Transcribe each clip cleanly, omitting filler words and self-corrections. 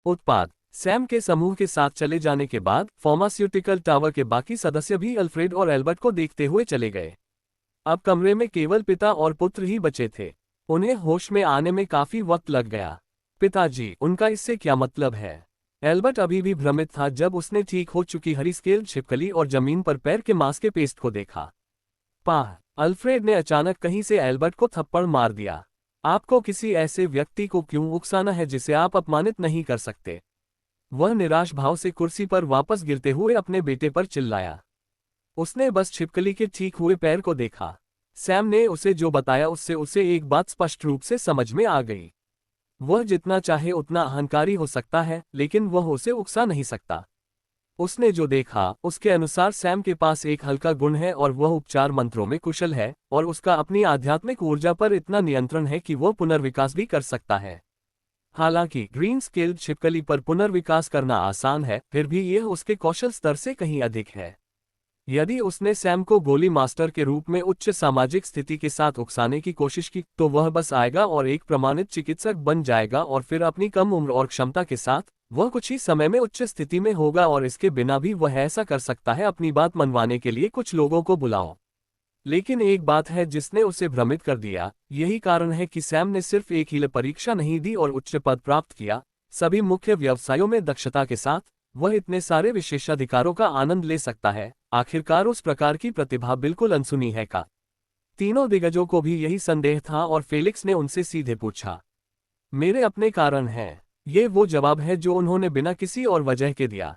उत्पाद। सैम के समूह के साथ चले जाने के बाद फार्मास्यूटिकल टावर के बाकी सदस्य भी अल्फ्रेड और एल्बर्ट को देखते हुए चले गए। अब कमरे में केवल पिता और पुत्र ही बचे थे। उन्हें होश में आने में काफी वक्त लग गया। पिताजी, उनका इससे क्या मतलब है? एल्बर्ट अभी भी भ्रमित था जब उसने ठीक हो चुकी हरी स्केल्ड छिपकली और जमीन पर पैर के मांस के पेस्ट को देखा। पाह! अल्फ्रेड ने अचानक कहीं से एल्बर्ट को थप्पड़ मार दिया। आपको किसी ऐसे व्यक्ति को क्यों उकसाना है जिसे आप अपमानित नहीं कर सकते? वह निराश भाव से कुर्सी पर वापस गिरते हुए अपने बेटे पर चिल्लाया। उसने बस छिपकली के ठीक हुए पैर को देखा। सैम ने उसे जो बताया उससे उसे एक बात स्पष्ट रूप से समझ में आ गई। वह जितना चाहे उतना अहंकारी हो सकता है, लेकिन वह उसे उकसा नहीं सकता। उसने जो देखा उसके अनुसार सैम के पास एक हल्का गुण है और वह उपचार मंत्रों में कुशल है, और उसका अपनी आध्यात्मिक ऊर्जा पर इतना नियंत्रण है कि वह पुनर्विकास भी कर सकता है। हालांकि ग्रीन स्केल्ड छिपकली पर पुनर्विकास करना आसान है, फिर भी यह उसके कौशल स्तर से कहीं अधिक है। यदि उसने सैम को गोली मास्टर के रूप में उच्च सामाजिक स्थिति के साथ उकसाने की कोशिश की तो वह बस आएगा और एक प्रमाणित चिकित्सक बन जाएगा, और फिर अपनी कम उम्र और क्षमता के साथ वह कुछ ही समय में उच्च स्थिति में होगा। और इसके बिना भी वह ऐसा कर सकता है। अपनी बात मनवाने के लिए कुछ लोगों को बुलाओ। लेकिन एक बात है जिसने उसे भ्रमित कर दिया। यही कारण है कि सैम ने सिर्फ एक ही परीक्षा नहीं दी और उच्च पद प्राप्त किया। सभी मुख्य व्यवसायों में दक्षता के साथ वह इतने सारे विशेषाधिकारों का आनंद ले सकता है। आखिरकार उस प्रकार की प्रतिभा बिल्कुल अनसुनी है का। तीनों दिग्गजों को भी यही संदेह था और फेलिक्स ने उनसे सीधे पूछा, मेरे अपने कारण हैं। ये वो जवाब है जो उन्होंने बिना किसी और वजह के दिया।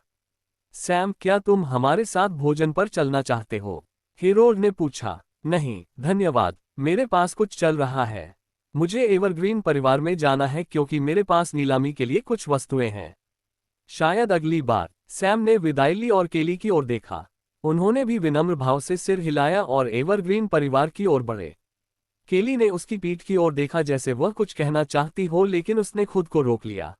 सैम, क्या तुम हमारे साथ भोजन पर चलना चाहते हो? हेरोल्ड ने पूछा। नहीं धन्यवाद, मेरे पास कुछ चल रहा है। मुझे एवरग्रीन परिवार में जाना है क्योंकि मेरे पास नीलामी के लिए कुछ वस्तुएं हैं। शायद अगली बार। सैम ने विदाई ली और केली की ओर देखा। उन्होंने भी विनम्र भाव से सिर हिलाया और एवरग्रीन परिवार की ओर बढ़े। केली ने उसकी पीठ की ओर देखा जैसे वह कुछ कहना चाहती हो, लेकिन उसने खुद को रोक लिया।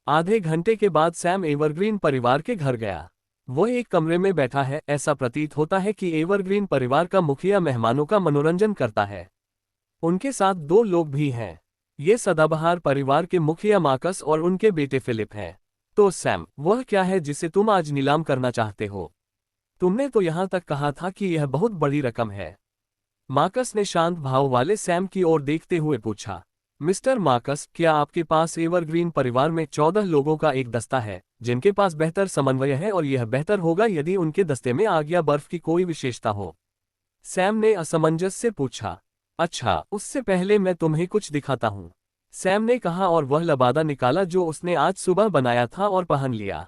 आधे घंटे के बाद सैम एवरग्रीन परिवार के घर गया। वह एक कमरे में बैठा है। ऐसा प्रतीत होता है कि एवरग्रीन परिवार का मुखिया मेहमानों का मनोरंजन करता है। उनके साथ दो लोग भी हैं। ये सदाबहार परिवार के मुखिया मार्कस और उनके बेटे फिलिप हैं। तो सैम, वह क्या है जिसे तुम आज नीलाम करना चाहते हो? तुमने तो यहां तक कहा था कि यह बहुत बड़ी रकम है। मार्कस ने शांत भाव वाले सैम की ओर देखते हुए पूछा। मिस्टर मार्कस, क्या आपके पास एवरग्रीन परिवार में 14 लोगों का एक दस्ता है जिनके पास बेहतर समन्वय है, और यह बेहतर होगा यदि उनके दस्ते में आग या बर्फ की कोई विशेषता हो? सैम ने असमंजस से पूछा। अच्छा, उससे पहले मैं तुम्हें कुछ दिखाता हूँ, सैम ने कहा, और वह लबादा निकाला जो उसने आज सुबह बनाया था और पहन लिया।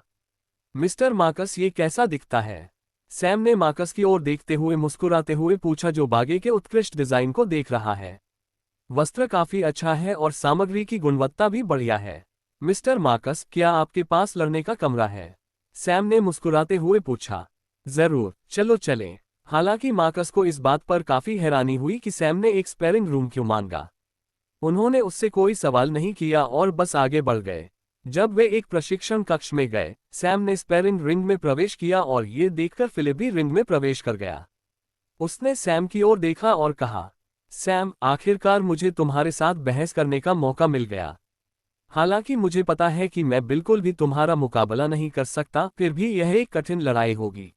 मिस्टर मार्कस, ये कैसा दिखता है? सैम ने मार्कस की ओर देखते हुए मुस्कुराते हुए पूछा, जो बागे के उत्कृष्ट डिजाइन को देख रहा है। वस्त्र काफी अच्छा है और सामग्री की गुणवत्ता भी बढ़िया है। मिस्टर मार्कस, क्या आपके पास लड़ने का कमरा है? सैम ने मुस्कुराते हुए पूछा। जरूर, चलो चलें। हालांकि मार्कस को इस बात पर काफी हैरानी हुई कि सैम ने एक स्पैरिंग रूम क्यों मांगा। उन्होंने उससे कोई सवाल नहीं किया और बस आगे बढ़ गए। जब वे एक प्रशिक्षण कक्ष में गए, सैम ने स्पैरिंग रिंग में प्रवेश किया और ये देखकर फिलिप भी रिंग में प्रवेश कर गया। उसने सैम की ओर देखा और कहा, सैम, आखिरकार मुझे तुम्हारे साथ बहस करने का मौका मिल गया। हालांकि मुझे पता है कि मैं बिल्कुल भी तुम्हारा मुकाबला नहीं कर सकता, फिर भी यह एक कठिन लड़ाई होगी।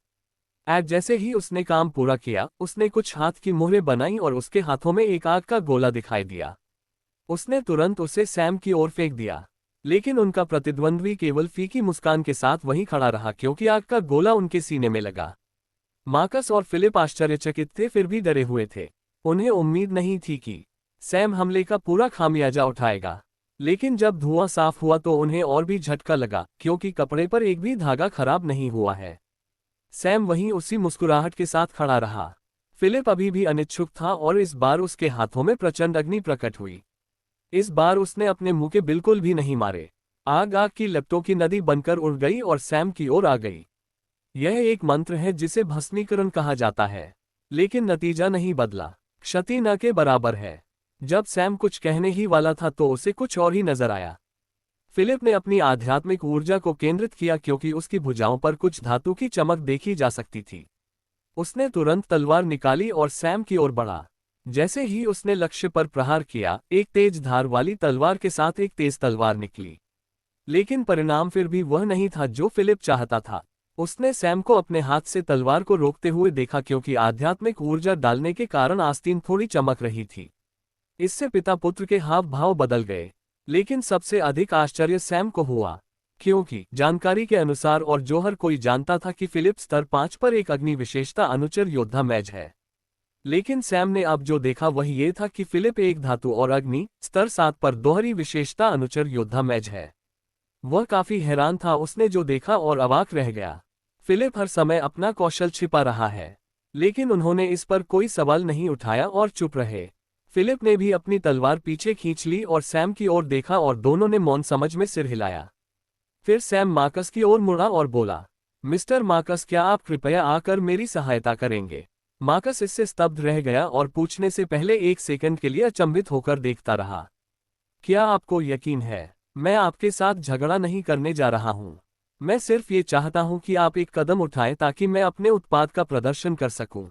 जैसे ही उसने काम पूरा किया, उसने कुछ हाथ की मुहरें बनाई और उसके हाथों में एक आग का गोला दिखाई दिया। उसने तुरंत उसे सैम की ओर फेंक दिया, लेकिन उनका प्रतिद्वंद्वी केवल फीकी मुस्कान के साथ वहीं खड़ा रहा क्योंकि आग का गोला उनके सीने में लगा। मार्कस और फिलिप आश्चर्यचकित थे, फिर भी डरे हुए थे। उन्हें उम्मीद नहीं थी कि सैम हमले का पूरा खामियाजा उठाएगा। लेकिन जब धुआं साफ हुआ तो उन्हें और भी झटका लगा, क्योंकि कपड़े पर एक भी धागा खराब नहीं हुआ है। सैम वहीं उसी मुस्कुराहट के साथ खड़ा रहा। फिलिप अभी भी अनिच्छुक था और इस बार उसके हाथों में प्रचंड अग्नि प्रकट हुई। इस बार उसने अपने मुंह के बिल्कुल भी नहीं मारे। आग आग की लपटों की नदी बनकर उड़ गई और सैम की ओर आ गई। यह एक मंत्र है जिसे भस्मीकरण कहा जाता है, लेकिन नतीजा नहीं बदला। क्षति न के बराबर है। जब सैम कुछ कहने ही वाला था तो उसे कुछ और ही नजर आया। फिलिप ने अपनी आध्यात्मिक ऊर्जा को केंद्रित किया क्योंकि उसकी भुजाओं पर कुछ धातु की चमक देखी जा सकती थी। उसने तुरंत तलवार निकाली और सैम की ओर बढ़ा। जैसे ही उसने लक्ष्य पर प्रहार किया, एक तेज धार वाली तलवार के साथ एक तेज तलवार निकली। लेकिन परिणाम फिर भी वह नहीं था जो फिलिप चाहता था। उसने सैम को अपने हाथ से तलवार को रोकते हुए देखा क्योंकि आध्यात्मिक ऊर्जा डालने के कारण आस्तीन थोड़ी चमक रही थी। इससे पिता पुत्र के हाव भाव बदल गए। लेकिन सबसे अधिक आश्चर्य सैम को हुआ, क्योंकि जानकारी के अनुसार और जो हर कोई जानता था कि फिलिप स्तर 5 पर एक अग्नि विशेषता अनुचर योद्धा मैज है। लेकिन सैम ने अब जो देखा वह ये था कि फिलिप एक धातु और अग्नि स्तर 7 पर दोहरी विशेषता अनुचर योद्धा मैज है। वह काफी हैरान था उसने जो देखा और अवाक रह गया। फिलिप हर समय अपना कौशल छिपा रहा है, लेकिन उन्होंने इस पर कोई सवाल नहीं उठाया और चुप रहे। फिलिप ने भी अपनी तलवार पीछे खींच ली और सैम की ओर देखा और दोनों ने मौन समझ में सिर हिलाया। फिर सैम मार्कस की ओर मुड़ा और बोला, मिस्टर मार्कस, क्या आप कृपया आकर मेरी सहायता करेंगे? मार्कस इससे स्तब्ध रह गया और पूछने से पहले एक सेकंड के लिए अचंभित होकर देखता रहा। क्या आपको यकीन है? मैं आपके साथ झगड़ा नहीं करने जा रहा हूं। मैं सिर्फ ये चाहता हूं कि आप एक कदम उठाएं ताकि मैं अपने उत्पाद का प्रदर्शन कर सकूं।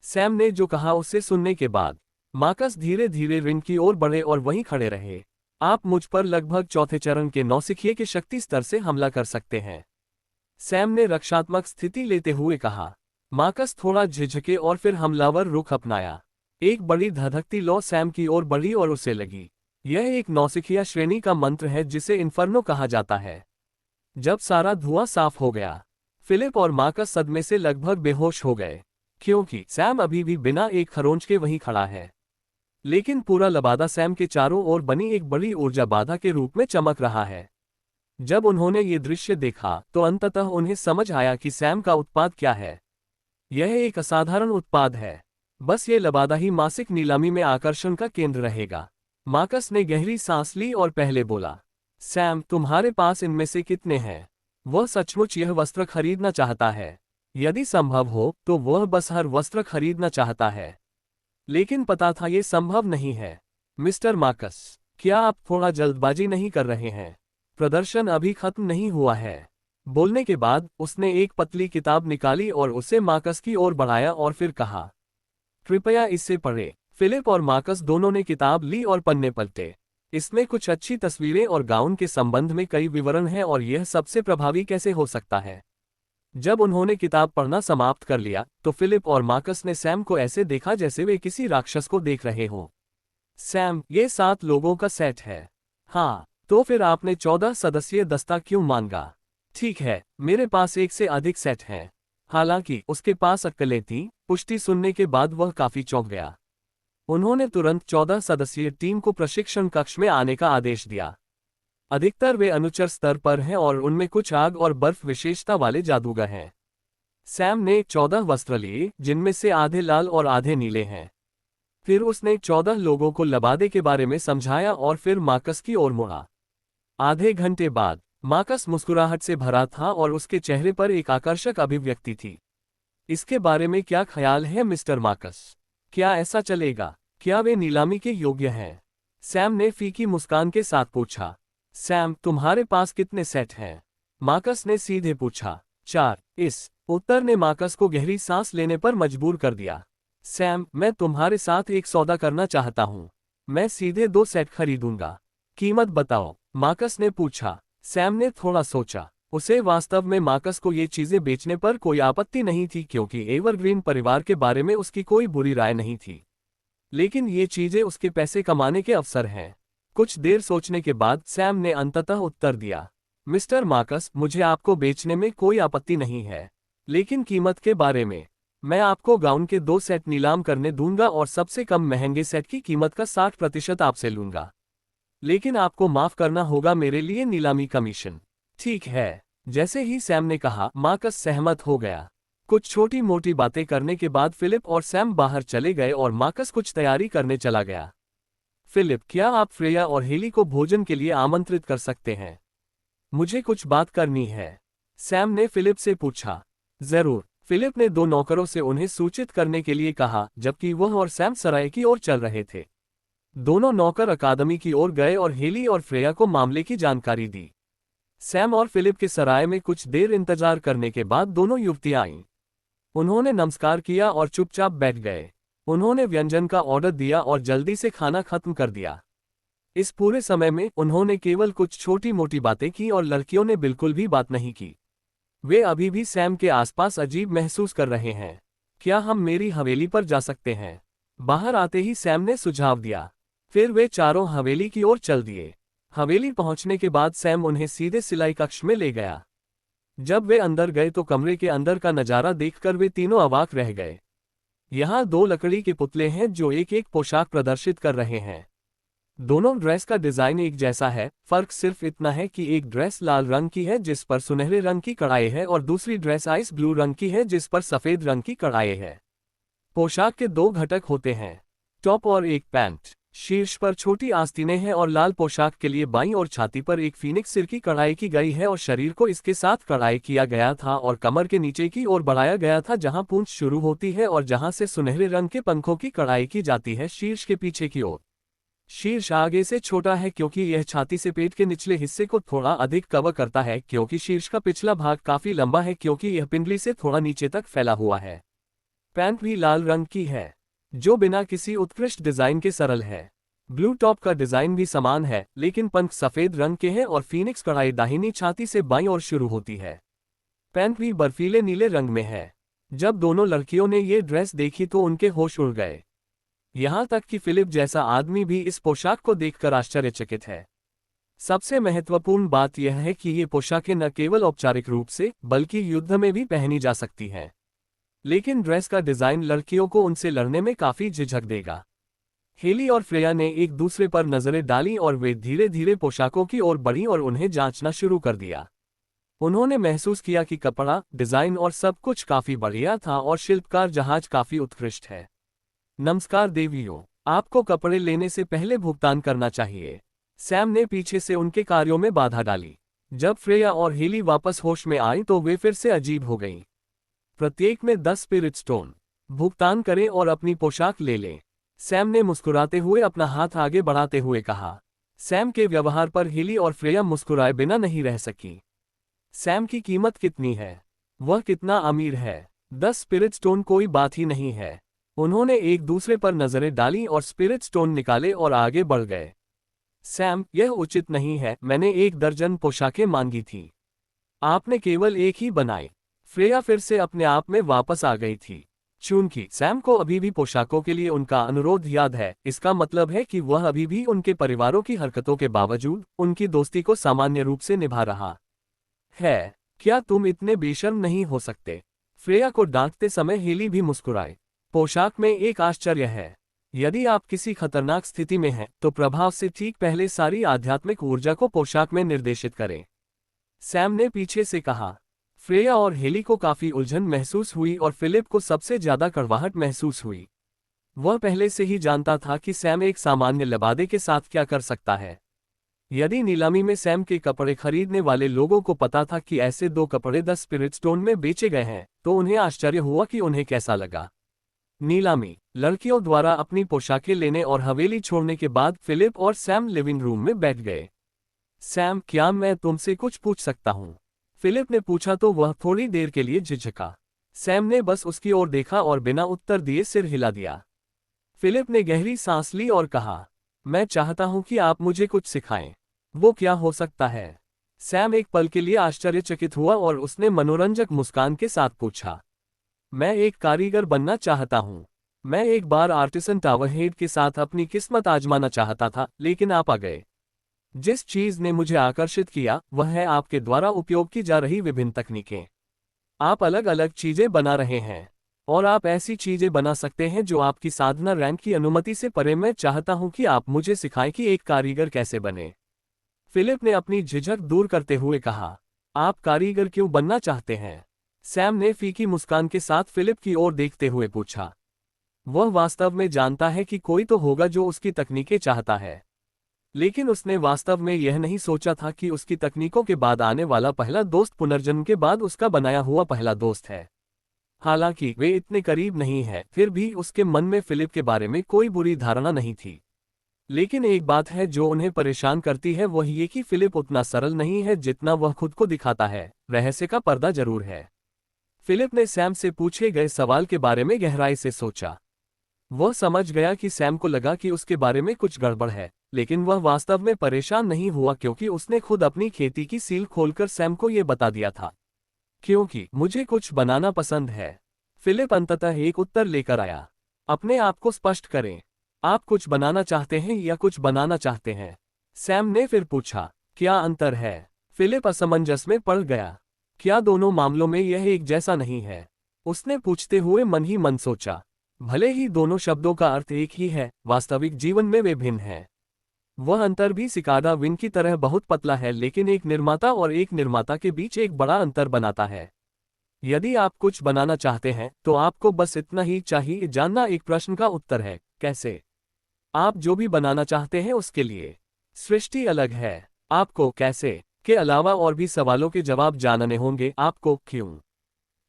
सैम ने जो कहा उसे सुनने के बाद मार्कस धीरे धीरे रिंग की ओर बढ़े और वहीं खड़े रहे। आप मुझ पर लगभग चौथे चरण के नौसिखिए के शक्ति स्तर से हमला कर सकते हैं, सैम ने रक्षात्मक स्थिति लेते हुए कहा। मार्कस थोड़ा झिझके और फिर हमलावर रुख अपनाया। एक बड़ी धधकती लौ सैम की ओर बढ़ी और उसे लगी। यह एक नौसिखिया श्रेणी का मंत्र है जिसे इन्फर्नो कहा जाता है। जब सारा धुआं साफ हो गया, फिलिप और मार्कस सदमे से लगभग बेहोश हो गए, क्योंकि सैम अभी भी बिना एक खरोंच के वहीं खड़ा है। लेकिन पूरा लबादा सैम के चारों ओर बनी एक बड़ी ऊर्जा बाधा के रूप में चमक रहा है। जब उन्होंने ये दृश्य देखा तो अंततः उन्हें समझ आया कि सैम का उत्पाद क्या है। यह एक असाधारण उत्पाद है। बस ये लबादा ही मासिक नीलामी में आकर्षण का केंद्र रहेगा। मार्कस ने गहरी सांस ली और पहले बोला, सैम, तुम्हारे पास इनमें से कितने हैं? वह सचमुच यह वस्त्र खरीदना चाहता है। यदि संभव हो तो वह बस हर वस्त्र खरीदना चाहता है। लेकिन पता था ये संभव नहीं है। मिस्टर मार्कस, क्या आप थोड़ा जल्दबाजी नहीं कर रहे हैं? प्रदर्शन अभी खत्म नहीं हुआ है। बोलने के बाद उसने एक पतली किताब निकाली और उसे मार्कस की ओर बढ़ाया और फिर कहा, कृपया इससे पढ़ें। फिलिप और मार्कस दोनों ने किताब ली और पन्ने पलटे। इसमें कुछ अच्छी तस्वीरें और गाउन के संबंध में कई विवरण हैं और यह सबसे प्रभावी कैसे हो सकता है। जब उन्होंने किताब पढ़ना समाप्त कर लिया तो फिलिप और मार्कस ने सैम को ऐसे देखा जैसे वे किसी राक्षस को देख रहे हों। सैम, ये 7 लोगों का सेट है। हाँ, तो फिर आपने 14 सदस्यीय दस्ता क्यों मांगा? ठीक है, मेरे पास एक से अधिक सेट हैं। हालांकि उसके पास अक्कलें थीं। पुष्टि सुनने के बाद वह काफी चौंक गया। उन्होंने तुरंत 14 सदस्यीय टीम को प्रशिक्षण कक्ष में आने का आदेश दिया। अधिकतर वे अनुचर स्तर पर हैं और उनमें कुछ आग और बर्फ विशेषता वाले जादूगर हैं। सैम ने 14 वस्त्र लिए जिनमें से आधे लाल और आधे नीले हैं। फिर उसने 14 लोगों को लबादे के बारे में समझाया और फिर मार्कस की ओर मुड़ा। आधे घंटे बाद मार्कस मुस्कुराहट से भरा था और उसके चेहरे पर एक आकर्षक अभिव्यक्ति थी। इसके बारे में क्या ख्याल है मिस्टर मार्कस? क्या ऐसा चलेगा? क्या वे नीलामी के योग्य हैं? सैम ने फीकी मुस्कान के साथ पूछा। सैम, तुम्हारे पास कितने सेट हैं? मार्कस ने सीधे पूछा। 4। इस उत्तर ने मार्कस को गहरी सांस लेने पर मजबूर कर दिया। सैम, मैं तुम्हारे साथ एक सौदा करना चाहता हूं। मैं सीधे 2 सेट खरीदूंगा। कीमत बताओ, मार्कस ने पूछा। सैम ने थोड़ा सोचा। उसे वास्तव में मार्कस को ये चीजें बेचने पर कोई आपत्ति नहीं थी क्योंकि एवरग्रीन परिवार के बारे में उसकी कोई बुरी राय नहीं थी। लेकिन ये चीजें उसके पैसे कमाने के अवसर हैं। कुछ देर सोचने के बाद सैम ने अंततः उत्तर दिया, मिस्टर मार्कस, मुझे आपको बेचने में कोई आपत्ति नहीं है। लेकिन कीमत के बारे में, मैं आपको गाउन के 2 सेट नीलाम करने दूंगा और सबसे कम महंगे सेट की कीमत का 60% आपसे लूंगा। लेकिन आपको माफ करना होगा मेरे लिए नीलामी कमीशन। ठीक है। जैसे ही सैम ने कहा, मार्कस सहमत हो गया। कुछ छोटी मोटी बातें करने के बाद फिलिप और सैम बाहर चले गए और मार्कस कुछ तैयारी करने चला गया। फिलिप, क्या आप फ्रेया और हेली को भोजन के लिए आमंत्रित कर सकते हैं? मुझे कुछ बात करनी है, सैम ने फिलिप से पूछा। जरूर, फिलिप ने 2 नौकरों से उन्हें सूचित करने के लिए कहा जबकि वह और सैम सराय की ओर चल रहे थे। दोनों नौकर अकादमी की ओर गए और हेली और फ्रेया को मामले की जानकारी दी। सैम और फिलिप के सराय में कुछ देर इंतजार करने के बाद दोनों युवतियां आईं। उन्होंने नमस्कार किया और चुपचाप बैठ गए। उन्होंने व्यंजन का ऑर्डर दिया और जल्दी से खाना खत्म कर दिया। इस पूरे समय में उन्होंने केवल कुछ छोटी मोटी बातें की और लड़कियों ने बिल्कुल भी बात नहीं की। वे अभी भी सैम के आसपास अजीब महसूस कर रहे हैं। क्या हम मेरी हवेली पर जा सकते हैं? बाहर आते ही सैम ने सुझाव दिया। फिर वे चारों हवेली की ओर चल दिए। हवेली पहुंचने के बाद सैम उन्हें सीधे सिलाई कक्ष में ले गया। जब वे अंदर गए तो कमरे के अंदर का नजारा देखकर वे तीनों अवाक रह गए। यहाँ 2 लकड़ी के पुतले हैं जो एक एक पोशाक प्रदर्शित कर रहे हैं। दोनों ड्रेस का डिजाइन एक जैसा है, फर्क सिर्फ इतना है कि एक ड्रेस लाल रंग की है जिस पर सुनहरे रंग की कढ़ाई है और दूसरी ड्रेस आइस ब्लू रंग की है जिस पर सफेद रंग की कढ़ाई है। पोशाक के 2 घटक होते हैं, टॉप और एक पैंट। शीर्ष पर छोटी आस्तीनें हैं और लाल पोशाक के लिए बाईं और छाती पर एक फीनिक्स सिर की कढ़ाई की गई है और शरीर को इसके साथ कढ़ाई किया गया था और कमर के नीचे की ओर बढ़ाया गया था जहां पूंछ शुरू होती है और जहां से सुनहरे रंग के पंखों की कढ़ाई की जाती है शीर्ष के पीछे की ओर। शीर्ष आगे से छोटा है क्योंकि यह छाती से पेट के निचले हिस्से को थोड़ा अधिक कवर करता है क्योंकि शीर्ष का पिछला भाग काफी लंबा है क्योंकि यह पिंडली से थोड़ा नीचे तक फैला हुआ है। पैंट भी लाल रंग की है जो बिना किसी उत्कृष्ट डिजाइन के सरल है। ब्लू टॉप का डिजाइन भी समान है लेकिन पंख सफेद रंग के हैं और फीनिक्स कढ़ाई दाहिनी छाती से बाईं ओर शुरू होती है। पैंट भी बर्फीले नीले रंग में है। जब दोनों लड़कियों ने ये ड्रेस देखी तो उनके होश उड़ गए। यहां तक कि फिलिप जैसा आदमी भी इस पोशाक को देखकर आश्चर्यचकित है। सबसे महत्वपूर्ण बात यह है कि ये पोशाकें न केवल औपचारिक रूप से बल्कि युद्ध में भी पहनी जा सकती हैं। लेकिन ड्रेस का डिजाइन लड़कियों को उनसे लड़ने में काफी झिझक देगा। हेली और फ्रेया ने एक दूसरे पर नजरें डाली और वे धीरे धीरे पोशाकों की ओर बढ़ीं और उन्हें जांचना शुरू कर दिया। उन्होंने महसूस किया कि कपड़ा, डिजाइन और सब कुछ काफी बढ़िया था और शिल्पकार जहाज काफी उत्कृष्ट है। नमस्कार देवियों, आपको कपड़े लेने से पहले भुगतान करना चाहिए। सैम ने पीछे से उनके कार्यों में बाधा डाली। जब फ्रेया और हेली वापस होश में आई तो वे फिर से अजीब हो गईं। प्रत्येक में 10 स्पिरिट स्टोन। भुगतान करें और अपनी पोशाक ले लें। सैम ने मुस्कुराते हुए अपना हाथ आगे बढ़ाते हुए कहा। सैम के व्यवहार पर हेली और फ्रेया मुस्कुराए बिना नहीं रह सकी। सैम की कीमत कितनी है? वह कितना अमीर है? 10 स्पिरिट स्टोन कोई बात ही नहीं है। उन्होंने एक दूसरे पर नजरें डाली और स्पिरिट स्टोन निकाले और आगे बढ़ गए। सैम, यह उचित नहीं है, मैंने 1 दर्जन पोशाकें मांगी थी। आपने केवल एक ही बनाई। फ्रेया फिर से अपने आप में वापस आ गई थी। चूंकि सैम को अभी भी पोशाकों के लिए उनका अनुरोध याद है, इसका मतलब है कि वह अभी भी उनके परिवारों की हरकतों के बावजूद उनकी दोस्ती को सामान्य रूप से निभा रहा है। क्या तुम इतने बेशर्म नहीं हो सकते? फ्रेया को डांटते समय हेली भी मुस्कुराए। पोशाक में एक आश्चर्य है। यदि आप किसी खतरनाक स्थिति में हैं, तो प्रभाव से ठीक पहले सारी आध्यात्मिक ऊर्जा को पोशाक में निर्देशित करें। सैम ने पीछे से कहा। फ्रेया और हेली को काफी उलझन महसूस हुई और फिलिप को सबसे ज्यादा कड़वाहट महसूस हुई। वह पहले से ही जानता था कि सैम एक सामान्य लबादे के साथ क्या कर सकता है। यदि नीलामी में सैम के कपड़े खरीदने वाले लोगों को पता था कि ऐसे 2 कपड़े 10 स्पिरिट स्टोन में बेचे गए हैं, तो उन्हें आश्चर्य हुआ कि उन्हें कैसा लगा। नीलामी। लड़कियों द्वारा अपनी पोशाकें लेने और हवेली छोड़ने के बाद फिलिप और सैम लिविंग रूम में बैठ गए। सैम, क्या मैं तुमसे कुछ पूछ सकता हूँ? फिलिप ने पूछा तो वह थोड़ी देर के लिए झिझका। सैम ने बस उसकी ओर देखा और बिना उत्तर दिए सिर हिला दिया। फिलिप ने गहरी सांस ली और कहा, मैं चाहता हूं कि आप मुझे कुछ सिखाएं। वो क्या हो सकता है? सैम एक पल के लिए आश्चर्यचकित हुआ और उसने मनोरंजक मुस्कान के साथ पूछा, मैं एक कारीगर बनना चाहता हूं। मैं एक बार आर्टिसन टावरहेड के साथ अपनी किस्मत आजमाना चाहता था, लेकिन आप आ गए। जिस चीज ने मुझे आकर्षित किया वह है आपके द्वारा उपयोग की जा रही विभिन्न तकनीकें। आप अलग अलग चीजें बना रहे हैं और आप ऐसी चीजें बना सकते हैं जो आपकी साधना रैंक की अनुमति से परे। मैं चाहता हूं कि आप मुझे सिखाएं कि एक कारीगर कैसे बने। फिलिप ने अपनी झिझक दूर करते हुए कहा, आप कारीगर क्यों बनना चाहते हैं? सैम ने फीकी मुस्कान के साथ फिलिप की ओर देखते हुए पूछा। वह वास्तव में जानता है कि कोई तो होगा जो उसकी तकनीकें चाहता है, लेकिन उसने वास्तव में यह नहीं सोचा था कि उसकी तकनीकों के बाद आने वाला पहला दोस्त पुनर्जन्म के बाद उसका बनाया हुआ पहला दोस्त है। हालांकि वे इतने करीब नहीं है, फिर भी उसके मन में फिलिप के बारे में कोई बुरी धारणा नहीं थी। लेकिन एक बात है जो उन्हें परेशान करती है, वह ये कि फिलिप उतना सरल नहीं है जितना वह खुद को दिखाता है। रहस्य का पर्दा जरूर है। फिलिप ने सैम से पूछे गए सवाल के बारे में गहराई से सोचा। वह समझ गया कि सैम को लगा कि उसके बारे में कुछ गड़बड़ है, लेकिन वह वास्तव में परेशान नहीं हुआ क्योंकि उसने खुद अपनी खेती की सील खोलकर सैम को ये बता दिया था। क्योंकि मुझे कुछ बनाना पसंद है। फिलिप अंततः एक उत्तर लेकर आया। अपने आप को स्पष्ट करें। आप कुछ बनाना चाहते हैं या कुछ बनाना चाहते हैं? सैम ने फिर पूछा। क्या अंतर है? फिलिप असमंजस में पड़ गया। क्या दोनों मामलों में यह एक जैसा नहीं है? उसने पूछते हुए मन ही मन सोचा। भले ही दोनों शब्दों का अर्थ एक ही है, वास्तविक जीवन में वे भिन्न हैं। वह अंतर भी सिकाडा विन की तरह बहुत पतला है, लेकिन एक निर्माता और एक निर्माता के बीच एक बड़ा अंतर बनाता है। यदि आप कुछ बनाना चाहते हैं तो आपको बस इतना ही चाहिए जानना एक प्रश्न का उत्तर है, कैसे? आप जो भी बनाना चाहते हैं उसके लिए सृष्टि अलग है। आपको कैसे के अलावा और भी सवालों के जवाब जानने होंगे। आपको क्यों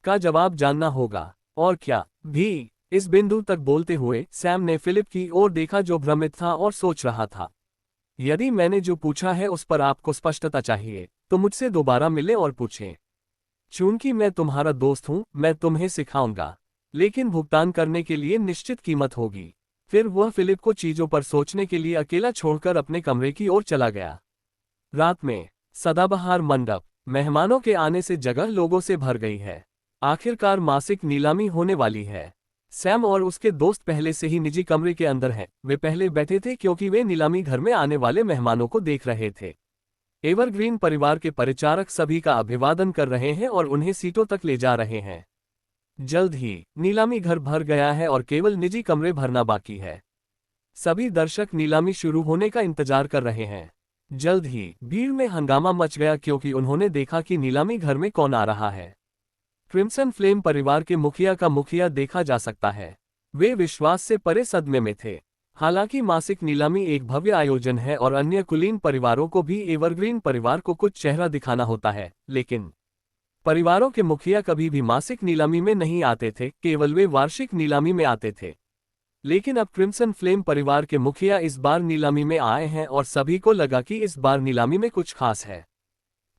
का जवाब जानना होगा, और क्या भी। इस बिंदु तक बोलते हुए सैम ने फिलिप की ओर देखा जो भ्रमित था और सोच रहा था। यदि मैंने जो पूछा है उस पर आपको स्पष्टता चाहिए तो मुझसे दोबारा मिलें और पूछें। चूंकि मैं तुम्हारा दोस्त हूं, मैं तुम्हें सिखाऊंगा, लेकिन भुगतान करने के लिए निश्चित कीमत होगी। फिर वह फिलिप को चीजों पर सोचने के लिए अकेला छोड़कर अपने कमरे की ओर चला गया। रात में सदाबहार मंडप, मेहमानों के आने से जगह लोगों से भर गई है। आखिरकार मासिक नीलामी होने वाली है। सैम और उसके दोस्त पहले से ही निजी कमरे के अंदर हैं। वे पहले बैठे थे क्योंकि वे नीलामी घर में आने वाले मेहमानों को देख रहे थे। एवरग्रीन परिवार के परिचारक सभी का अभिवादन कर रहे हैं और उन्हें सीटों तक ले जा रहे हैं। जल्द ही नीलामी घर भर गया है और केवल निजी कमरे भरना बाकी है। सभी दर्शक नीलामी शुरू होने का इंतजार कर रहे हैं। जल्द ही भीड़ में हंगामा मच गया क्योंकि उन्होंने देखा कि नीलामी घर में कौन आ रहा है। क्रिम्सन फ्लेम परिवार के मुखिया का मुखिया देखा जा सकता है। वे विश्वास से परे सदमे में थे। हालांकि मासिक नीलामी एक भव्य आयोजन है और अन्य कुलीन परिवारों को भी एवरग्रीन परिवार को कुछ चेहरा दिखाना होता है, लेकिन परिवारों के मुखिया कभी भी मासिक नीलामी में नहीं आते थे, केवल वे वार्षिक नीलामी में आते थे। लेकिन अब क्रिम्सन फ्लेम परिवार के मुखिया इस बार नीलामी में आए हैं और सभी को लगा कि इस बार नीलामी में कुछ खास है।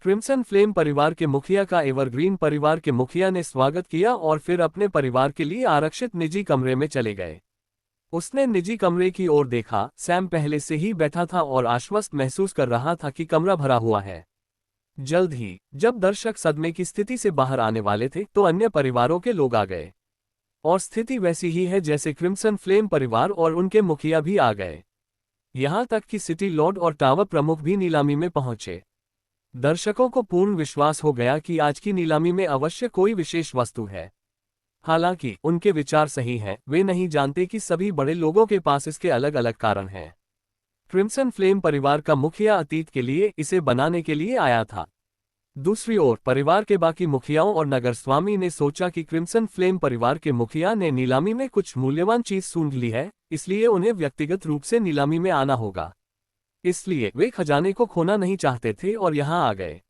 क्रिम्सन फ्लेम परिवार के मुखिया का एवरग्रीन परिवार के मुखिया ने स्वागत किया और फिर अपने परिवार के लिए आरक्षित निजी कमरे में चले गए। उसने निजी कमरे की ओर देखा। सैम पहले से ही बैठा था और आश्वस्त महसूस कर रहा था कि कमरा भरा हुआ है। जल्द ही जब दर्शक सदमे की स्थिति से बाहर आने वाले थे तो अन्य परिवारों के लोग आ गए, और स्थिति वैसी ही है जैसे क्रिम्सन फ्लेम परिवार और उनके मुखिया भी आ गए। यहां तक कि सिटी लॉर्ड और टावर प्रमुख भी नीलामी में पहुंचे। दर्शकों को पूर्ण विश्वास हो गया कि आज की नीलामी में अवश्य कोई विशेष वस्तु है। हालांकि उनके विचार सही हैं, वे नहीं जानते कि सभी बड़े लोगों के पास इसके अलग अलग कारण हैं। क्रिम्सन फ्लेम परिवार का मुखिया अतीत के लिए इसे बनाने के लिए आया था। दूसरी ओर परिवार के बाकी मुखियाओं और नगरस्वामी ने सोचा कि क्रिम्सन फ्लेम परिवार के मुखिया ने नीलामी में कुछ मूल्यवान चीज सूंघ ली है, इसलिए उन्हें व्यक्तिगत रूप से नीलामी में आना होगा। इसलिए वे खजाने को खोना नहीं चाहते थे और यहां आ गए।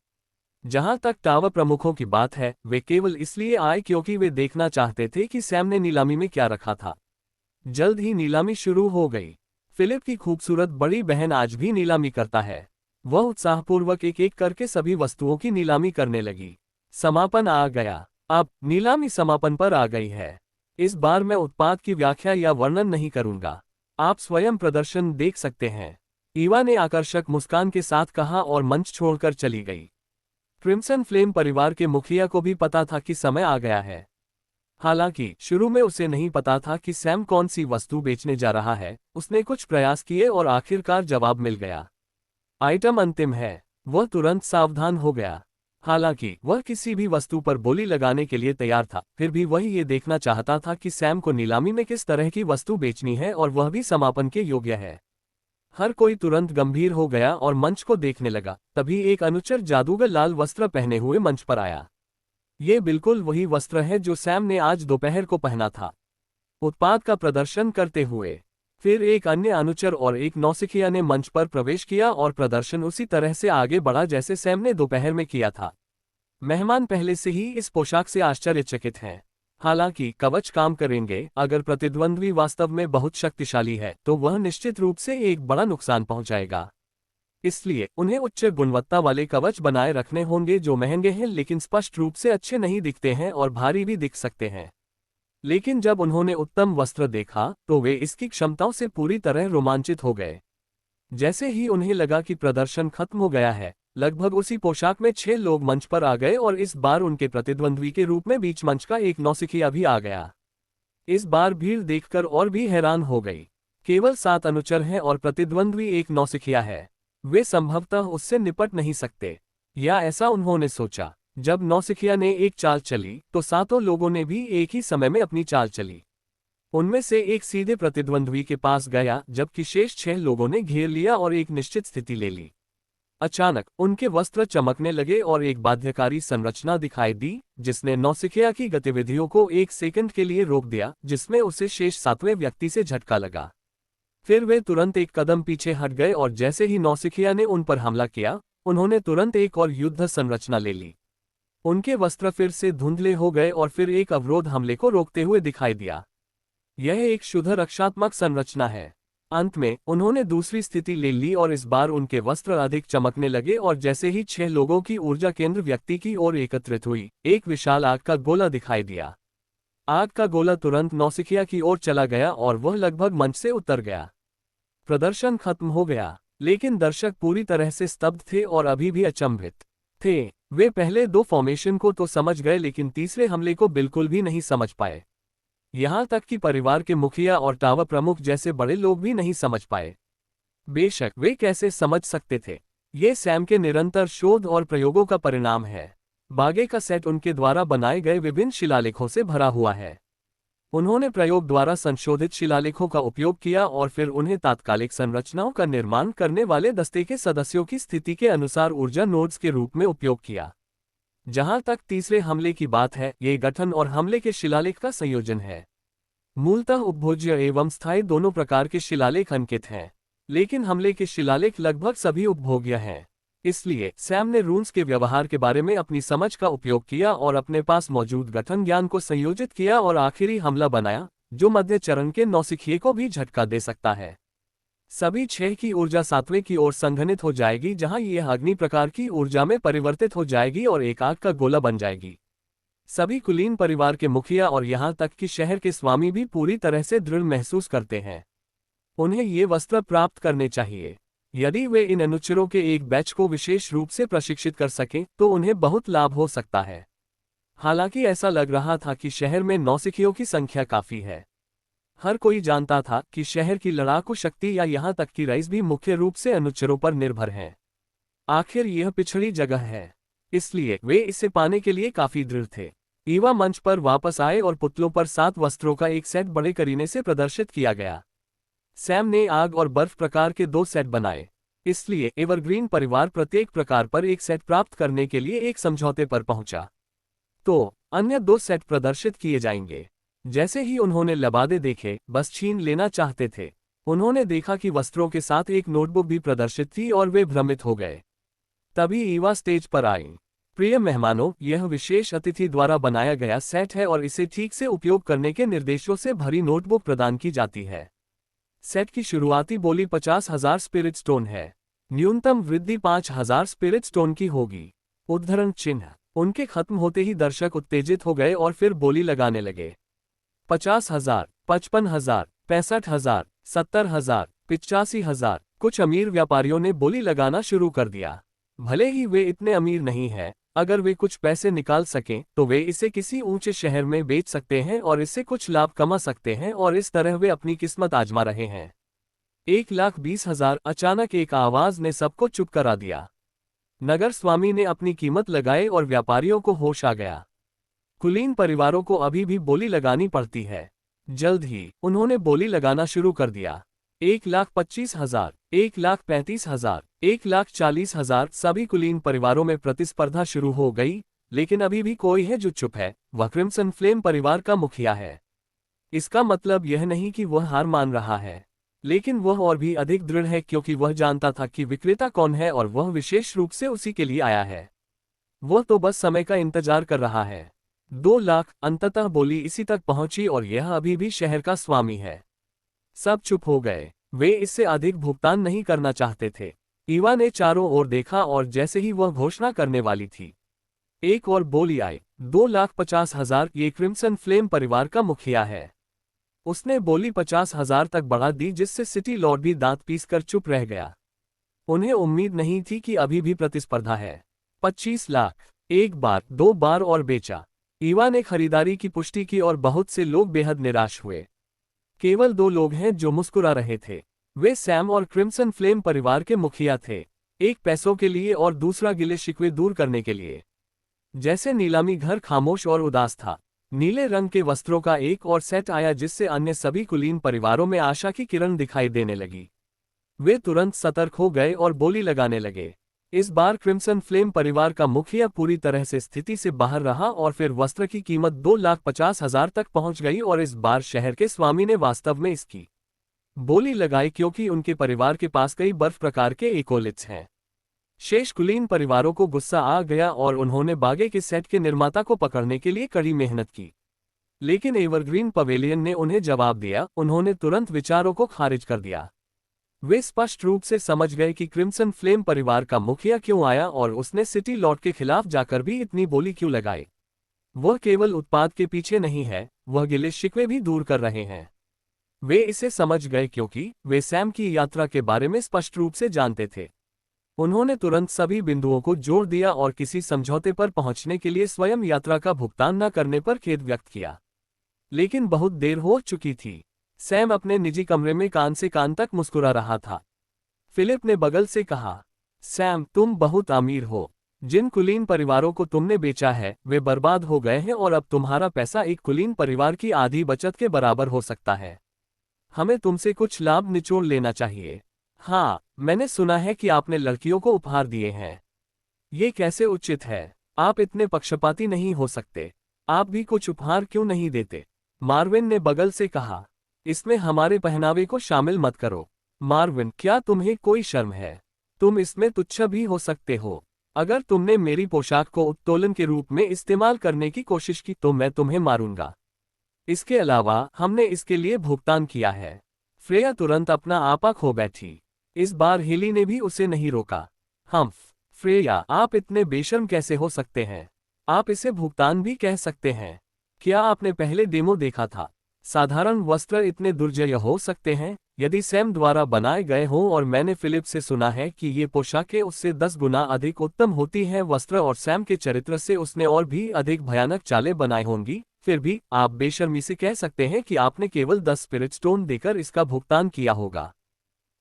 जहां तक टावर प्रमुखों की बात है, वे केवल इसलिए आए क्योंकि वे देखना चाहते थे कि सैम ने नीलामी में क्या रखा था। जल्द ही नीलामी शुरू हो गई। फिलिप की खूबसूरत बड़ी बहन आज भी नीलामी करता है। वह उत्साहपूर्वक एक एक करके सभी वस्तुओं की नीलामी करने लगी। समापन आ गया। अब नीलामी समापन पर आ गई है। इस बार मैं उत्पाद की व्याख्या या वर्णन नहीं करूंगा, आप स्वयं प्रदर्शन देख सकते हैं, ईवा ने आकर्षक मुस्कान के साथ कहा और मंच छोड़कर चली गई। क्रिम्सन फ्लेम परिवार के मुखिया को भी पता था कि समय आ गया है। हालांकि शुरू में उसे नहीं पता था कि सैम कौन सी वस्तु बेचने जा रहा है। उसने कुछ प्रयास किए और आखिरकार जवाब मिल गया। आइटम अंतिम है। वह तुरंत सावधान हो गया। हालांकि वह किसी भी वस्तु पर बोली लगाने के लिए तैयार था, फिर भी वह ये देखना चाहता था कि सैम को नीलामी में किस तरह की वस्तु बेचनी है और वह भी समापन के योग्य है। हर कोई तुरंत गंभीर हो गया और मंच को देखने लगा। तभी एक अनुचर जादूगर लाल वस्त्र पहने हुए मंच पर आया। ये बिल्कुल वही वस्त्र है जो सैम ने आज दोपहर को पहना था। उत्पाद का प्रदर्शन करते हुए फिर एक अन्य अनुचर और एक नौसिखिया ने मंच पर प्रवेश किया और प्रदर्शन उसी तरह से आगे बढ़ा जैसे सैम ने दोपहर में किया था। मेहमान पहले से ही इस पोशाक से आश्चर्यचकित हैं। हालांकि कवच काम करेंगे। अगर प्रतिद्वंद्वी वास्तव में बहुत शक्तिशाली है तो वह निश्चित रूप से एक बड़ा नुकसान पहुंचाएगा। इसलिए उन्हें उच्च गुणवत्ता वाले कवच बनाए रखने होंगे जो महंगे हैं लेकिन स्पष्ट रूप से अच्छे नहीं दिखते हैं और भारी भी दिख सकते हैं। लेकिन जब उन्होंने उत्तम वस्त्र देखा तो वे इसकी क्षमताओं से पूरी तरह रोमांचित हो गए। जैसे ही उन्हें लगा कि प्रदर्शन खत्म हो गया है, लगभग उसी पोशाक में 6 लोग मंच पर आ गए और इस बार उनके प्रतिद्वंद्वी के रूप में बीच मंच का एक नौसिखिया भी आ गया। इस बार भीड़ देखकर और भी हैरान हो गई। केवल 7 अनुचर हैं और प्रतिद्वंद्वी एक नौसिखिया है। वे संभवतः उससे निपट नहीं सकते, या ऐसा उन्होंने सोचा। जब नौसिखिया ने एक चाल चली तो 7 लोगों ने भी एक ही समय में अपनी चाल चली। उनमें से एक सीधे प्रतिद्वंद्वी के पास गया, जबकि शेष 6 लोगों ने घेर लिया और एक निश्चित स्थिति ले ली। अचानक उनके वस्त्र चमकने लगे और एक बाध्यकारी संरचना दिखाई दी, जिसने नौसिखिया की गतिविधियों को 1 सेकंड के लिए रोक दिया, जिसमें उसे शेष 7वें व्यक्ति से झटका लगा। फिर वे तुरंत एक कदम पीछे हट गए और जैसे ही नौसिखिया ने उन पर हमला किया, उन्होंने तुरंत एक और युद्ध संरचना ले ली। उनके वस्त्र फिर से धुंधले हो गए और फिर एक अवरोध हमले को रोकते हुए दिखाई दिया। यह एक शुद्ध रक्षात्मक संरचना है। अंत में उन्होंने दूसरी स्थिति ले ली और इस बार उनके वस्त्र अधिक चमकने लगे और जैसे ही 6 लोगों की ऊर्जा केंद्र व्यक्ति की ओर एकत्रित हुई, एक विशाल आग का गोला दिखाई दिया। आग का गोला तुरंत नौसिखिया की ओर चला गया और वह लगभग मंच से उतर गया। प्रदर्शन खत्म हो गया, लेकिन दर्शक पूरी तरह से स्तब्ध थे और अभी भी अचंभित थे। वे पहले 2 फॉर्मेशन को तो समझ गए, लेकिन तीसरे हमले को बिल्कुल भी नहीं समझ पाए। यहां तक कि परिवार के मुखिया और टावर प्रमुख जैसे बड़े लोग भी नहीं समझ पाए। बेशक वे कैसे समझ सकते थे? ये सैम के निरंतर शोध और प्रयोगों का परिणाम है। बागे का सेट उनके द्वारा बनाए गए विभिन्न शिलालेखों से भरा हुआ है। उन्होंने प्रयोग द्वारा संशोधित शिलालेखों का उपयोग किया और फिर उन्हें तात्कालिक संरचनाओं का निर्माण करने वाले दस्ते के सदस्यों की स्थिति के अनुसार ऊर्जा नोड्स के रूप में उपयोग किया। जहां तक तीसरे हमले की बात है, ये गठन और हमले के शिलालेख का संयोजन है। मूलतः उपभोज्य एवं स्थायी दोनों प्रकार के शिलालेख अंकित हैं, लेकिन हमले के शिलालेख लगभग सभी उपभोग्य हैं। इसलिए सैम ने रून्स के व्यवहार के बारे में अपनी समझ का उपयोग किया और अपने पास मौजूद गठन ज्ञान को संयोजित किया और आखिरी हमला बनाया, जो मध्य चरण के नौसिखिए को भी झटका दे सकता है। सभी 6 की ऊर्जा 7वें की ओर संघनित हो जाएगी, जहां यह अग्नि प्रकार की ऊर्जा में परिवर्तित हो जाएगी और एक आग का गोला बन जाएगी। सभी कुलीन परिवार के मुखिया और यहां तक कि शहर के स्वामी भी पूरी तरह से दृढ़ महसूस करते हैं। उन्हें ये वस्त्र प्राप्त करने चाहिए। यदि वे इन अनुचरों के एक बैच को विशेष रूप से प्रशिक्षित कर सकें तो उन्हें बहुत लाभ हो सकता है। हालांकि ऐसा लग रहा था कि शहर में नौसिखियों की संख्या काफी है। हर कोई जानता था कि शहर की लड़ाकू शक्ति या यहां तक कि रईस भी मुख्य रूप से अनुचरों पर निर्भर हैं। आखिर यह पिछड़ी जगह है, इसलिए वे इसे पाने के लिए काफी दृढ़ थे। ईवा मंच पर वापस आए और पुतलों पर 7 वस्त्रों का एक सेट बड़े करीने से प्रदर्शित किया गया। सैम ने आग और बर्फ प्रकार के 2 सेट बनाए, इसलिए एवरग्रीन परिवार प्रत्येक प्रकार पर एक सेट प्राप्त करने के लिए एक समझौते पर पहुंचा। तो अन्य 2 सेट प्रदर्शित किए जाएंगे। जैसे ही उन्होंने लबादे देखे, बस छीन लेना चाहते थे। उन्होंने देखा कि वस्त्रों के साथ एक नोटबुक भी प्रदर्शित थी और वे भ्रमित हो गए। तभी ईवा स्टेज पर आई। प्रिय मेहमानों, यह विशेष अतिथि द्वारा बनाया गया सेट है और इसे ठीक से उपयोग करने के निर्देशों से भरी नोटबुक प्रदान की जाती है। सेट की शुरुआती बोली 50,000 स्पिरिट स्टोन है। न्यूनतम वृद्धि 5,000 स्पिरिट स्टोन की होगी। उद्धरण चिन्ह। उनके खत्म होते ही दर्शक उत्तेजित हो गए और फिर बोली लगाने लगे। 50,000, 55,000, 65,000, 70,000, 85,000। कुछ अमीर व्यापारियों ने बोली लगाना शुरू कर दिया। भले ही वे इतने अमीर नहीं हैं, अगर वे कुछ पैसे निकाल सकें तो वे इसे किसी ऊंचे शहर में बेच सकते हैं और इससे कुछ लाभ कमा सकते हैं और इस तरह वे अपनी किस्मत आजमा रहे हैं। 1,20,000। अचानक एक आवाज ने सबको चुप करा दिया। नगर स्वामी ने अपनी कीमत लगाई और व्यापारियों को होश आ गया। कुलीन परिवारों को अभी भी बोली लगानी पड़ती है। जल्द ही उन्होंने बोली लगाना शुरू कर दिया। 1,25,000, 1,35,000, 1,40,000। सभी कुलीन परिवारों में प्रतिस्पर्धा शुरू हो गई, लेकिन अभी भी कोई है जो चुप है। वह क्रिम्सन फ्लेम परिवार का मुखिया है। इसका मतलब यह नहीं कि वह हार मान रहा है, लेकिन वह और भी अधिक दृढ़ है क्योंकि वह जानता था कि विक्रेता कौन है और वह विशेष रूप से उसी के लिए आया है। वह तो बस समय का इंतजार कर रहा है। 2 लाख। अंततः बोली इसी तक पहुंची और यह अभी भी शहर का स्वामी है। सब चुप हो गए। वे इससे अधिक भुगतान नहीं करना चाहते थे। ईवा ने चारों ओर देखा और जैसे ही वह घोषणा करने वाली थी, एक और बोली आई। 2,50,000। ये क्रिम्सन फ्लेम परिवार का मुखिया है। उसने बोली 50,000 तक बढ़ा दी, जिससे सिटी लॉर्ड भी दांत पीसकर चुप रह गया। उन्हें उम्मीद नहीं थी कि अभी भी प्रतिस्पर्धा है। 25 लाख, एक बार, दो बार और बेचा। ईवा ने खरीदारी की पुष्टि की और बहुत से लोग बेहद निराश हुए। केवल दो लोग हैं जो मुस्कुरा रहे थे। वे सैम और क्रिम्सन फ्लेम परिवार के मुखिया थे, एक पैसों के लिए और दूसरा गिले शिकवे दूर करने के लिए। जैसे नीलामी घर खामोश और उदास था, नीले रंग के वस्त्रों का एक और सेट आया जिससे अन्य सभी कुलीन परिवारों में आशा की किरण दिखाई देने लगी। वे तुरंत सतर्क हो गए और बोली लगाने लगे। इस बार क्रिम्सन फ्लेम परिवार का मुखिया पूरी तरह से स्थिति से बाहर रहा और फिर वस्त्र की कीमत 2,50,000 तक पहुंच गई और इस बार शहर के स्वामी ने वास्तव में इसकी बोली लगाई क्योंकि उनके परिवार के पास कई बर्फ प्रकार के एकोलिट्स हैं। शेष कुलीन परिवारों को गुस्सा आ गया और उन्होंने बागे के सेट के निर्माता को पकड़ने के लिए कड़ी मेहनत की। लेकिन एवरग्रीन पवेलियन ने उन्हें जवाब दिया। उन्होंने तुरंत विचारों को खारिज कर दिया। वे स्पष्ट रूप से समझ गए कि क्रिम्सन फ्लेम परिवार का मुखिया क्यों आया और उसने सिटी लॉर्ड के खिलाफ जाकर भी इतनी बोली क्यों लगाई। वह केवल उत्पाद के पीछे नहीं है, वह गिले शिकवे भी दूर कर रहे हैं। वे इसे समझ गए क्योंकि वे सैम की यात्रा के बारे में स्पष्ट रूप से जानते थे। उन्होंने तुरंत सभी बिंदुओं को जोड़ दिया और किसी समझौते पर पहुंचने के लिए स्वयं यात्रा का भुगतान न करने पर खेद व्यक्त किया। लेकिन बहुत देर हो चुकी थी। सैम अपने निजी कमरे में कान से कान तक मुस्कुरा रहा था। फिलिप ने बगल से कहा, सैम, तुम बहुत अमीर हो। जिन कुलीन परिवारों को तुमने बेचा है वे बर्बाद हो गए हैं और अब तुम्हारा पैसा एक कुलीन परिवार की आधी बचत के बराबर हो सकता है। हमें तुमसे कुछ लाभ निचोड़ लेना चाहिए। हाँ, मैंने सुना है कि आपने लड़कियों को उपहार दिए हैं। ये कैसे उचित है? आप इतने पक्षपाती नहीं हो सकते। आप भी कुछ उपहार क्यों नहीं देते? मार्विन ने बगल से कहा, इसमें हमारे पहनावे को शामिल मत करो। मार्विन, क्या तुम्हें कोई शर्म है? तुम इसमें तुच्छ भी हो सकते हो। अगर तुमने मेरी पोशाक को उत्तोलन के रूप में इस्तेमाल करने की कोशिश की तो मैं तुम्हें मारूंगा। इसके अलावा हमने इसके लिए भुगतान किया है। फ्रेया तुरंत अपना आपा खो बैठी। इस बार हिली ने भी उसे नहीं रोका। फ्रेया, आप इतने बेशर्म कैसे हो सकते हैं? आप इसे भुगतान भी कह सकते हैं। क्या आपने पहले डेमो देखा था? साधारण वस्त्र इतने दुर्जय हो सकते हैं? यदि सैम द्वारा बनाए गए हों, और मैंने फिलिप से सुना है कि ये पोशाकें उससे 10 गुना अधिक उत्तम होती हैं वस्त्र और सैम के चरित्र से उसने और भी अधिक भयानक चालें बनाई होंगी, फिर भी आप बेशर्मी से कह सकते हैं कि आपने केवल 10 स्पिरिट स्टोन देकर इसका भुगतान किया होगा।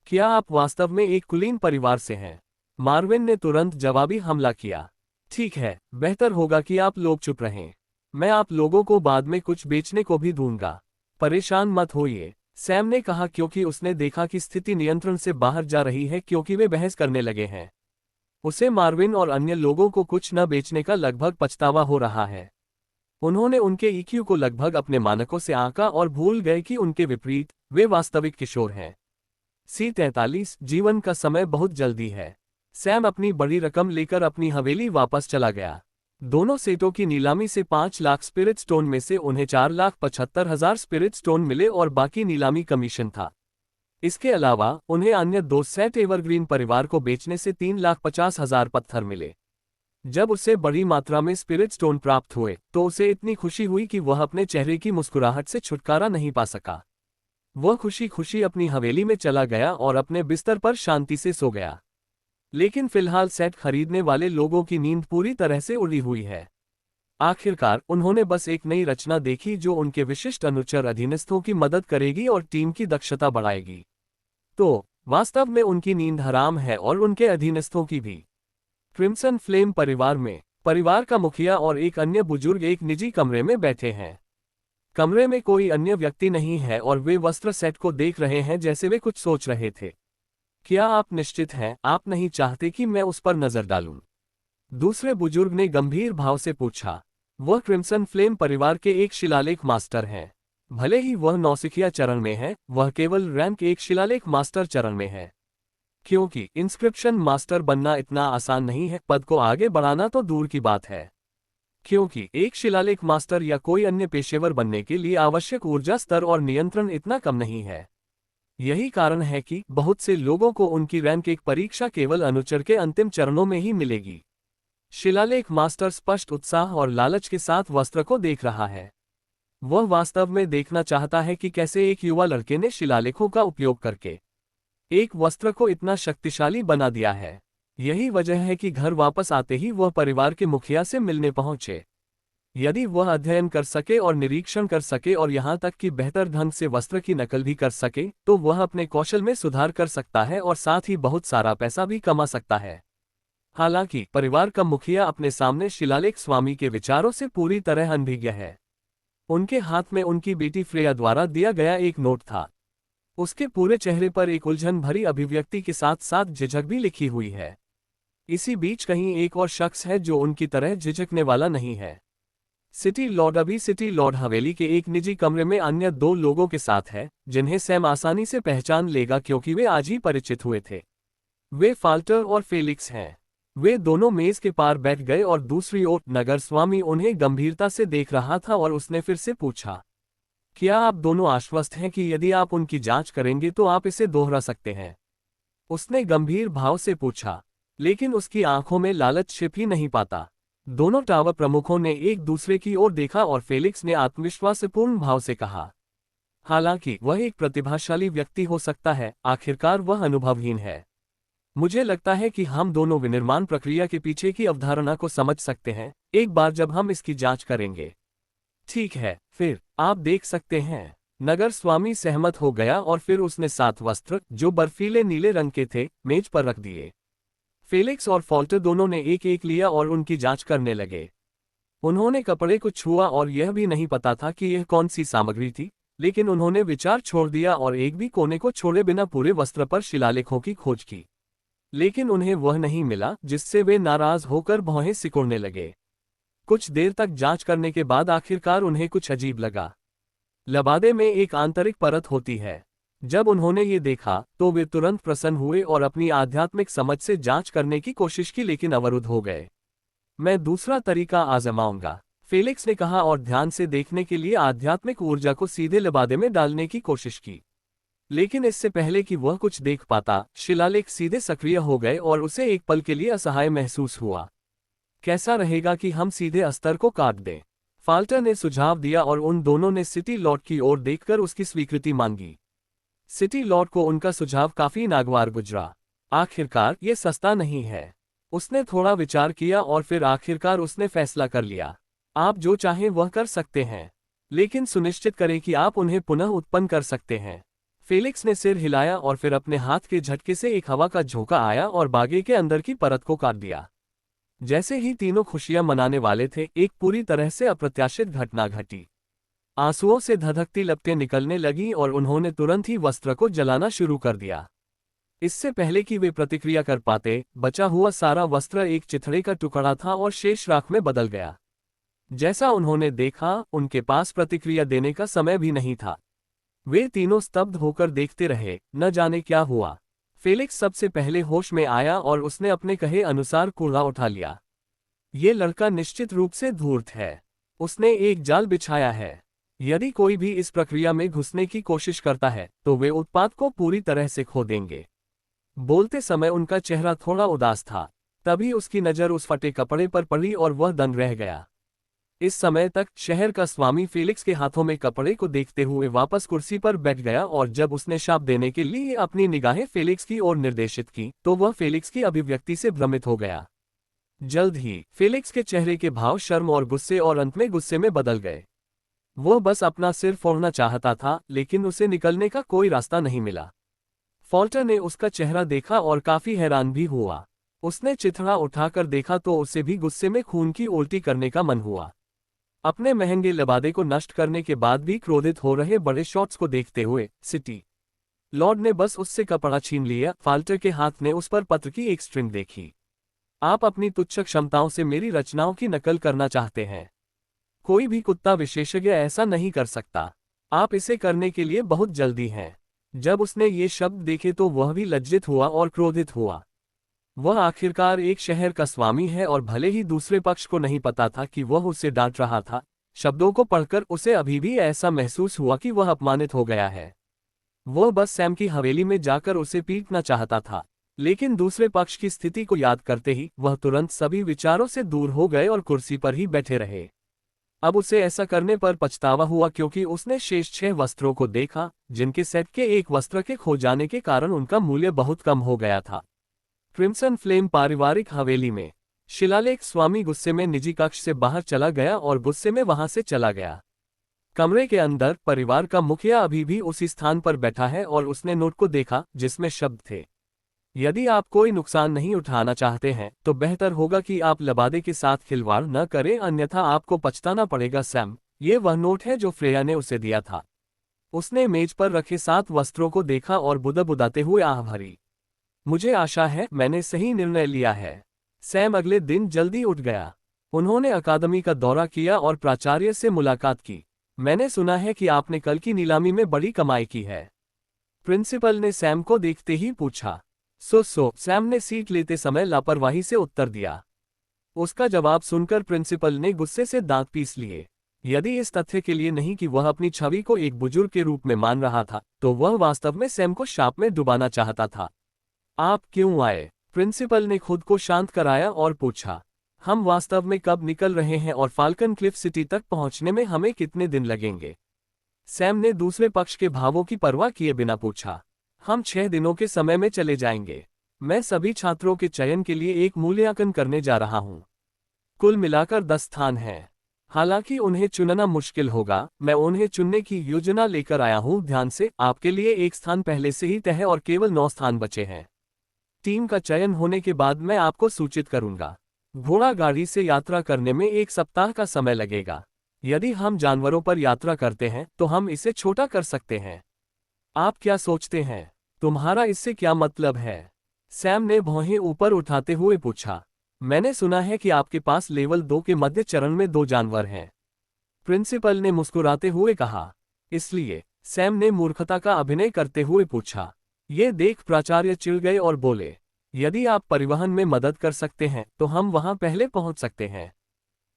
क्या आप वास्तव में एक कुलीन परिवार से हैं? मार्विन ने तुरंत जवाबी हमला किया। ठीक है, बेहतर होगा कि आप लोग चुप रहें। मैं आप लोगों को बाद में कुछ बेचने को भी दूंगा। परेशान मत होइए, सैम ने कहा क्योंकि उसने देखा कि स्थिति नियंत्रण से बाहर जा रही है क्योंकि वे बहस करने लगे हैं। उसे मार्विन और अन्य लोगों को कुछ न बेचने का लगभग पछतावा हो रहा है। उन्होंने उनके ईक्यू को लगभग अपने मानकों से आंका और भूल गए कि उनके विपरीत वे वास्तविक किशोर हैं। C43, जीवन का समय बहुत जल्दी है। सैम अपनी बड़ी रकम लेकर अपनी हवेली वापस चला गया। दोनों सेटों की नीलामी से 5 लाख स्पिरिट स्टोन में से उन्हें 4,75,000 स्पिरिट स्टोन मिले और बाकी नीलामी कमीशन था। इसके अलावा उन्हें अन्य 2 सेट एवरग्रीन परिवार को बेचने से 3,50,000 पत्थर मिले। जब उसे बड़ी मात्रा में स्पिरिट स्टोन प्राप्त हुए तो उसे इतनी खुशी हुई कि वह अपने चेहरे की मुस्कुराहट से छुटकारा नहीं पा सका। वह खुशी खुशी अपनी हवेली में चला गया और अपने बिस्तर पर शांति से सो गया। लेकिन फिलहाल सेट खरीदने वाले लोगों की नींद पूरी तरह से उड़ी हुई है। आखिरकार उन्होंने बस एक नई रचना देखी जो उनके विशिष्ट अनुचर अधीनस्थों की मदद करेगी और टीम की दक्षता बढ़ाएगी। तो वास्तव में उनकी नींद हराम है और उनके अधीनस्थों की भी। क्रिम्सन फ्लेम परिवार में परिवार का मुखिया और एक अन्य बुजुर्ग एक निजी कमरे में बैठे हैं। कमरे में कोई अन्य व्यक्ति नहीं है और वे वस्त्र सेट को देख रहे हैं जैसे वे कुछ सोच रहे थे। क्या आप निश्चित हैं आप नहीं चाहते कि मैं उस पर नजर डालूं? दूसरे बुजुर्ग ने गंभीर भाव से पूछा। वह क्रिम्सन फ्लेम परिवार के एक शिलालेख मास्टर हैं। भले ही वह नौसिखिया चरण में है, वह केवल रैंक एक शिलालेख मास्टर चरण में है। क्योंकि इंस्क्रिप्शन मास्टर बनना इतना आसान नहीं है, पद को आगे बढ़ाना तो दूर की बात है। क्योंकि एक शिलालेख मास्टर या कोई अन्य पेशेवर बनने के लिए आवश्यक ऊर्जा स्तर और नियंत्रण इतना कम नहीं है। यही कारण है कि बहुत से लोगों को उनकी रैंक एक परीक्षा केवल अनुचर के अंतिम चरणों में ही मिलेगी। शिलालेख मास्टर स्पष्ट उत्साह और लालच के साथ वस्त्र को देख रहा है। वह वास्तव में देखना चाहता है कि कैसे एक युवा लड़के ने शिलालेखों का उपयोग करके एक वस्त्र को इतना शक्तिशाली बना दिया है। यही वजह है कि घर वापस आते ही वह परिवार के मुखिया से मिलने पहुंचे। यदि वह अध्ययन कर सके और निरीक्षण कर सके और यहाँ तक कि बेहतर ढंग से वस्त्र की नकल भी कर सके, तो वह अपने कौशल में सुधार कर सकता है और साथ ही बहुत सारा पैसा भी कमा सकता है। हालांकि परिवार का मुखिया अपने सामने शिलालेख स्वामी के विचारों से पूरी तरह अनभिज्ञ है। उनके हाथ में उनकी बेटी फ्रेया द्वारा दिया गया एक नोट था। उसके पूरे चेहरे पर एक उलझन भरी अभिव्यक्ति के साथ साथ झिझक भी लिखी हुई है। इसी बीच कहीं एक और शख्स है जो उनकी तरह झिझकने वाला नहीं है। सिटी लॉर्ड अभी सिटी लॉर्ड हवेली के एक निजी कमरे में अन्य 2 लोगों के साथ है, जिन्हें सैम आसानी से पहचान लेगा क्योंकि वे आज ही परिचित हुए थे। वे फाल्टर और फेलिक्स हैं। वे दोनों मेज के पार बैठ गए और दूसरी ओर नगर स्वामी उन्हें गंभीरता से देख रहा था और उसने फिर से पूछा, क्या आप दोनों आश्वस्त हैं कि यदि आप उनकी जांच करेंगे तो आप इसे दोहरा सकते हैं? उसने गंभीर भाव से पूछा, लेकिन उसकी आंखों में लालच छिप ही नहीं पाता। दोनों टावर प्रमुखों ने एक दूसरे की ओर देखा और फेलिक्स ने आत्मविश्वासपूर्ण भाव से कहा, हालांकि वह एक प्रतिभाशाली व्यक्ति हो सकता है, आखिरकार वह अनुभवहीन है। मुझे लगता है कि हम दोनों विनिर्माण प्रक्रिया के पीछे की अवधारणा को समझ सकते हैं, एक बार जब हम इसकी जांच करेंगे। ठीक है, फिर आप देख सकते हैं। नगर स्वामी सहमत हो गया और फिर उसने 7 वस्त्र, जो बर्फीले नीले रंग के थे, मेज पर रख दिए। फेलिक्स और फॉल्टर दोनों ने एक एक लिया और उनकी जांच करने लगे। उन्होंने कपड़े को छुआ और यह भी नहीं पता था कि यह कौन सी सामग्री थी, लेकिन उन्होंने विचार छोड़ दिया और एक भी कोने को छोड़े बिना पूरे वस्त्र पर शिलालेखों की खोज की। लेकिन उन्हें वह नहीं मिला, जिससे वे नाराज होकर भौहें सिकुड़ने लगे। कुछ देर तक जांच करने के बाद आखिरकार उन्हें कुछ अजीब लगा। लबादे में एक आंतरिक परत होती है। जब उन्होंने ये देखा तो वे तुरंत प्रसन्न हुए और अपनी आध्यात्मिक समझ से जांच करने की कोशिश की, लेकिन अवरुद्ध हो गए। मैं दूसरा तरीका आजमाऊंगा, फेलिक्स ने कहा और ध्यान से देखने के लिए आध्यात्मिक ऊर्जा को सीधे लबादे में डालने की कोशिश की। लेकिन इससे पहले कि वह कुछ देख पाता, शिलालेख सीधे सक्रिय हो गए और उसे एक पल के लिए असहाय महसूस हुआ। कैसा रहेगा कि हम सीधे अस्तर को काट दें? फाल्टर ने सुझाव दिया और उन दोनों ने सिटी लॉर्ड की ओर देखकर उसकी स्वीकृति मांगी। सिटी लॉर्ड को उनका सुझाव काफी नागवार गुजरा। आखिरकार ये सस्ता नहीं है। उसने थोड़ा विचार किया और फिर आखिरकार उसने फैसला कर लिया, आप जो चाहें वह कर सकते हैं, लेकिन सुनिश्चित करें कि आप उन्हें पुनः उत्पन्न कर सकते हैं। फेलिक्स ने सिर हिलाया और फिर अपने हाथ के झटके से एक हवा का झोंका आया और बागे के अंदर की परत को काट दिया। जैसे ही तीनों खुशियां मनाने वाले थे, एक पूरी तरह से अप्रत्याशित घटना घटी। आंसुओं से धधकती लपटें निकलने लगीं और उन्होंने तुरंत ही वस्त्र को जलाना शुरू कर दिया। इससे पहले कि वे प्रतिक्रिया कर पाते, बचा हुआ सारा वस्त्र एक चिथड़े का टुकड़ा था और शेष राख में बदल गया। जैसा उन्होंने देखा, उनके पास प्रतिक्रिया देने का समय भी नहीं था। वे तीनों स्तब्ध होकर देखते रहे, न जाने क्या हुआ। फेलिक्स सबसे पहले होश में आया और उसने अपने कहे अनुसार कूड़ा उठा लिया। ये लड़का निश्चित रूप से धूर्त है। उसने एक जाल बिछाया है। यदि कोई भी इस प्रक्रिया में घुसने की कोशिश करता है, तो वे उत्पाद को पूरी तरह से खो देंगे। बोलते समय उनका चेहरा थोड़ा उदास था। तभी उसकी नज़र उस फटे कपड़े पर पड़ी और वह दंग रह गया। इस समय तक शहर का स्वामी फेलिक्स के हाथों में कपड़े को देखते हुए वापस कुर्सी पर बैठ गया और जब उसने शाप देने के लिए अपनी निगाहें फेलिक्स की ओर निर्देशित की, तो वह फेलिक्स की अभिव्यक्ति से भ्रमित हो गया। जल्द ही फेलिक्स के चेहरे के भाव शर्म और गुस्से और अंत में गुस्से में बदल गए। वह बस अपना सिर फोड़ना चाहता था, लेकिन उसे निकलने का कोई रास्ता नहीं मिला। फॉल्टर ने उसका चेहरा देखा और काफी हैरान भी हुआ। उसने चिथड़ा उठाकर देखा तो उसे भी गुस्से में खून की उल्टी करने का मन हुआ। अपने महंगे लबादे को नष्ट करने के बाद भी क्रोधित हो रहे बड़े शॉट्स को देखते हुए सिटी लॉर्ड ने बस उससे कपड़ा छीन लिया। फाल्टर के हाथ ने उस पर पत्र की एक स्ट्रिंग देखी। आप अपनी तुच्छ क्षमताओं से मेरी रचनाओं की नकल करना चाहते हैं। कोई भी कुत्ता विशेषज्ञ ऐसा नहीं कर सकता। आप इसे करने के लिए बहुत जल्दी हैं। जब उसने ये शब्द देखे तो वह भी लज्जित हुआ और क्रोधित हुआ। वह आखिरकार एक शहर का स्वामी है और भले ही दूसरे पक्ष को नहीं पता था कि वह उसे डांट रहा था, शब्दों को पढ़कर उसे अभी भी ऐसा महसूस हुआ कि वह अपमानित हो गया है। वह बस सैम की हवेली में जाकर उसे पीटना चाहता था, लेकिन दूसरे पक्ष की स्थिति को याद करते ही वह तुरंत सभी विचारों से दूर हो गए और कुर्सी पर ही बैठे रहे। अब उसे ऐसा करने पर पछतावा हुआ क्योंकि उसने शेष 6 वस्त्रों को देखा, जिनके सेट के एक वस्त्र के खो जाने के कारण उनका मूल्य बहुत कम हो गया था। क्रिम्सन फ्लेम पारिवारिक हवेली में शिलालेख स्वामी गुस्से में निजी कक्ष से बाहर चला गया और गुस्से में वहां से चला गया। कमरे के अंदर परिवार का मुखिया अभी भी उसी स्थान पर बैठा है और उसने नोट को देखा जिसमें शब्द थे, यदि आप कोई नुकसान नहीं उठाना चाहते हैं तो बेहतर होगा कि आप लबादे के साथ खिलवाड़ न करें, अन्यथा आपको पछताना पड़ेगा। सैम, ये वह नोट है जो फ्रेया ने उसे दिया था। उसने मेज पर रखे 7 वस्त्रों को देखा और बुदबुदाते हुए आह भरी। मुझे आशा है मैंने सही निर्णय लिया है। सैम अगले दिन जल्दी उठ गया। उन्होंने अकादमी का दौरा किया और प्राचार्य से मुलाकात की। मैंने सुना है कि आपने कल की नीलामी में बड़ी कमाई की है, प्रिंसिपल ने सैम को देखते ही पूछा। सैम ने सीट लेते समय लापरवाही से उत्तर दिया। उसका जवाब सुनकर प्रिंसिपल ने गुस्से से दांत पीस लिए। यदि इस तथ्य के लिए नहीं कि वह अपनी छवि को एक बुजुर्ग के रूप में मान रहा था, तो वह वास्तव में सैम को शाप में डुबाना चाहता था। आप क्यों आए? प्रिंसिपल ने खुद को शांत कराया और पूछा। हम वास्तव में कब निकल रहे हैं और फाल्कन क्लिफ सिटी तक पहुंचने में हमें कितने दिन लगेंगे? सैम ने दूसरे पक्ष के भावों की परवाह किए बिना पूछा। हम 6 दिनों के समय में चले जाएंगे। मैं सभी छात्रों के चयन के लिए एक मूल्यांकन करने जा रहा हूं। कुल मिलाकर 10 स्थान हैं। हालांकि उन्हें चुनना मुश्किल होगा, मैं उन्हें चुनने की योजना लेकर आया हूं। ध्यान से, आपके लिए एक स्थान पहले से ही तय है और केवल 9 स्थान बचे हैं। टीम का चयन होने के बाद मैं आपको सूचित करूंगा। घोड़ा गाड़ी से यात्रा करने में 1 सप्ताह का समय लगेगा। यदि हम जानवरों पर यात्रा करते हैं तो हम इसे छोटा कर सकते हैं। आप क्या सोचते हैं? तुम्हारा इससे क्या मतलब है? सैम ने भौहें ऊपर उठाते हुए पूछा। मैंने सुना है कि आपके पास लेवल 2 के मध्य चरण में 2 जानवर हैं, प्रिंसिपल ने मुस्कुराते हुए कहा। इसलिए? सैम ने मूर्खता का अभिनय करते हुए पूछा। ये देख प्राचार्य चिढ़ गए और बोले, यदि आप परिवहन में मदद कर सकते हैं तो हम वहां पहले पहुंच सकते हैं।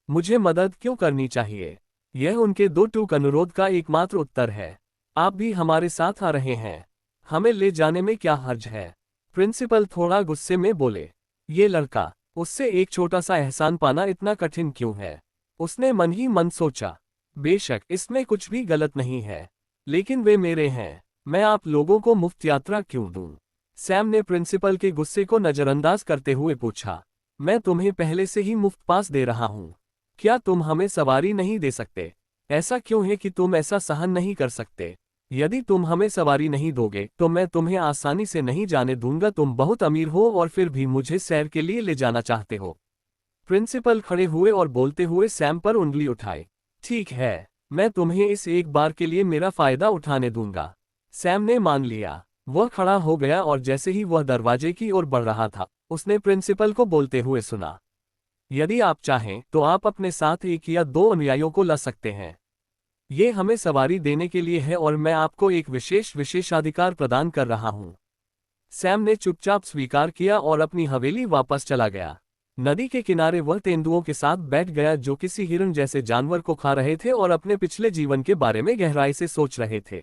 मुझे मदद क्यों करनी चाहिए? यह उनके 2 टूक अनुरोध का एकमात्र उत्तर है। आप भी हमारे साथ आ रहे हैं, हमें ले जाने में क्या हर्ज है? प्रिंसिपल थोड़ा गुस्से में बोले। ये लड़का, उससे एक छोटा सा एहसान पाना इतना कठिन क्यों है? उसने मन ही मन सोचा। बेशक इसमें कुछ भी गलत नहीं है, लेकिन वे मेरे हैं, मैं आप लोगों को मुफ्त यात्रा क्यों दूं? सैम ने प्रिंसिपल के गुस्से को नजरअंदाज करते हुए पूछा। मैं तुम्हें पहले से ही मुफ्त पास दे रहा हूं, क्या तुम हमें सवारी नहीं दे सकते? ऐसा क्यों है कि तुम ऐसा सहन नहीं कर सकते? यदि तुम हमें सवारी नहीं दोगे तो मैं तुम्हें आसानी से नहीं जाने दूंगा। तुम बहुत अमीर हो और फिर भी मुझे सैर के लिए ले जाना चाहते हो। प्रिंसिपल खड़े हुए और बोलते हुए सैम पर उंगली उठाए। ठीक है, मैं तुम्हें इस एक बार के लिए मेरा फायदा उठाने दूंगा। सैम ने मान लिया। वह खड़ा हो गया और जैसे ही वह दरवाजे की ओर बढ़ रहा था, उसने प्रिंसिपल को बोलते हुए सुना, यदि आप चाहें तो आप अपने साथ 1 या 2 अनुयायियों को ला सकते हैं। ये हमें सवारी देने के लिए है और मैं आपको एक विशेषाधिकार प्रदान कर रहा हूं। सैम ने चुपचाप स्वीकार किया और अपनी हवेली वापस चला गया। नदी के किनारे वह तेंदुओं के साथ बैठ गया जो किसी हिरण जैसे जानवर को खा रहे थे और अपने पिछले जीवन के बारे में गहराई से सोच रहे थे।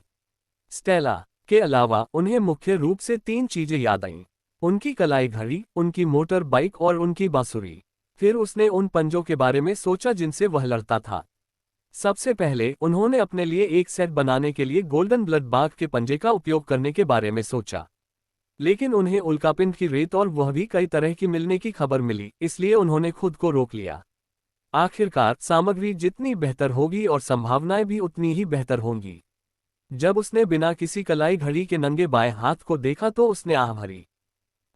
स्टेला के अलावा उन्हें मुख्य रूप से 3 चीजें याद आईं, उनकी कलाई घड़ी, उनकी मोटर बाइक और उनकी बांसुरी। फिर उसने उन पंजों के बारे में सोचा जिनसे वह लड़ता था। सबसे पहले उन्होंने अपने लिए एक सेट बनाने के लिए गोल्डन ब्लड बाघ के पंजे का उपयोग करने के बारे में सोचा, लेकिन उन्हें उल्कापिंड की रेत और वह भी कई तरह की मिलने की खबर मिली, इसलिए उन्होंने खुद को रोक लिया। आखिरकार सामग्री जितनी बेहतर होगी और संभावनाएं भी उतनी ही बेहतर होंगी। जब उसने बिना किसी कलाई घड़ी के नंगे बाएं हाथ को देखा तो उसने आह भरी।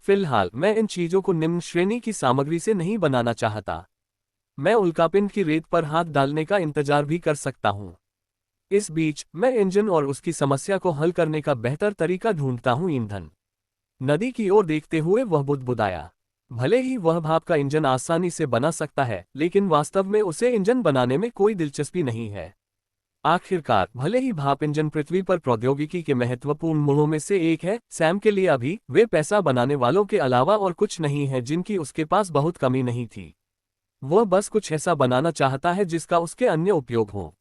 फिलहाल मैं इन चीजों को निम्न श्रेणी की सामग्री से नहीं बनाना चाहता। मैं उल्कापिंड की रेत पर हाथ डालने का इंतजार भी कर सकता हूं। इस बीच मैं इंजन और उसकी समस्या को हल करने का बेहतर तरीका ढूंढता हूं। ईंधन। नदी की ओर देखते हुए वह बुदबुदाया। भले ही वह भाप का इंजन आसानी से बना सकता है, लेकिन वास्तव में उसे इंजन बनाने में कोई दिलचस्पी नहीं है। आखिरकार भले ही भाप इंजन पृथ्वी पर प्रौद्योगिकी के महत्वपूर्ण मोड़ों में से एक है, सैम के लिए अभी वे पैसा बनाने वालों के अलावा और कुछ नहीं है जिनकी उसके पास बहुत कमी नहीं थी। वह बस कुछ ऐसा बनाना चाहता है जिसका उसके अन्य उपयोग हो।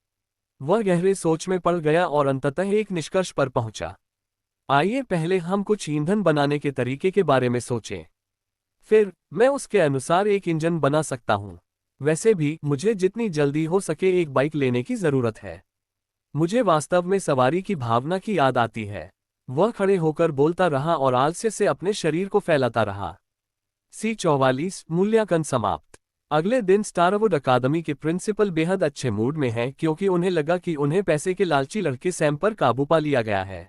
वह गहरे सोच में पड़ गया और अंततः एक निष्कर्ष पर पहुंचा। आइए पहले हम कुछ ईंधन बनाने के तरीके के बारे में सोचें। फिर मैं उसके अनुसार एक इंजन बना सकता हूं। वैसे भी मुझे जितनी जल्दी हो सके एक बाइक लेने की जरूरत है। मुझे वास्तव में सवारी की भावना की याद आती है। वह खड़े होकर बोलता रहा और आलस्य से अपने शरीर को फैलाता रहा। C44 मूल्यांकन समाप्त। अगले दिन स्टारवुड अकादमी के प्रिंसिपल बेहद अच्छे मूड में हैं क्योंकि उन्हें लगा कि उन्हें पैसे के लालची लड़के सैम पर काबू पा लिया गया है।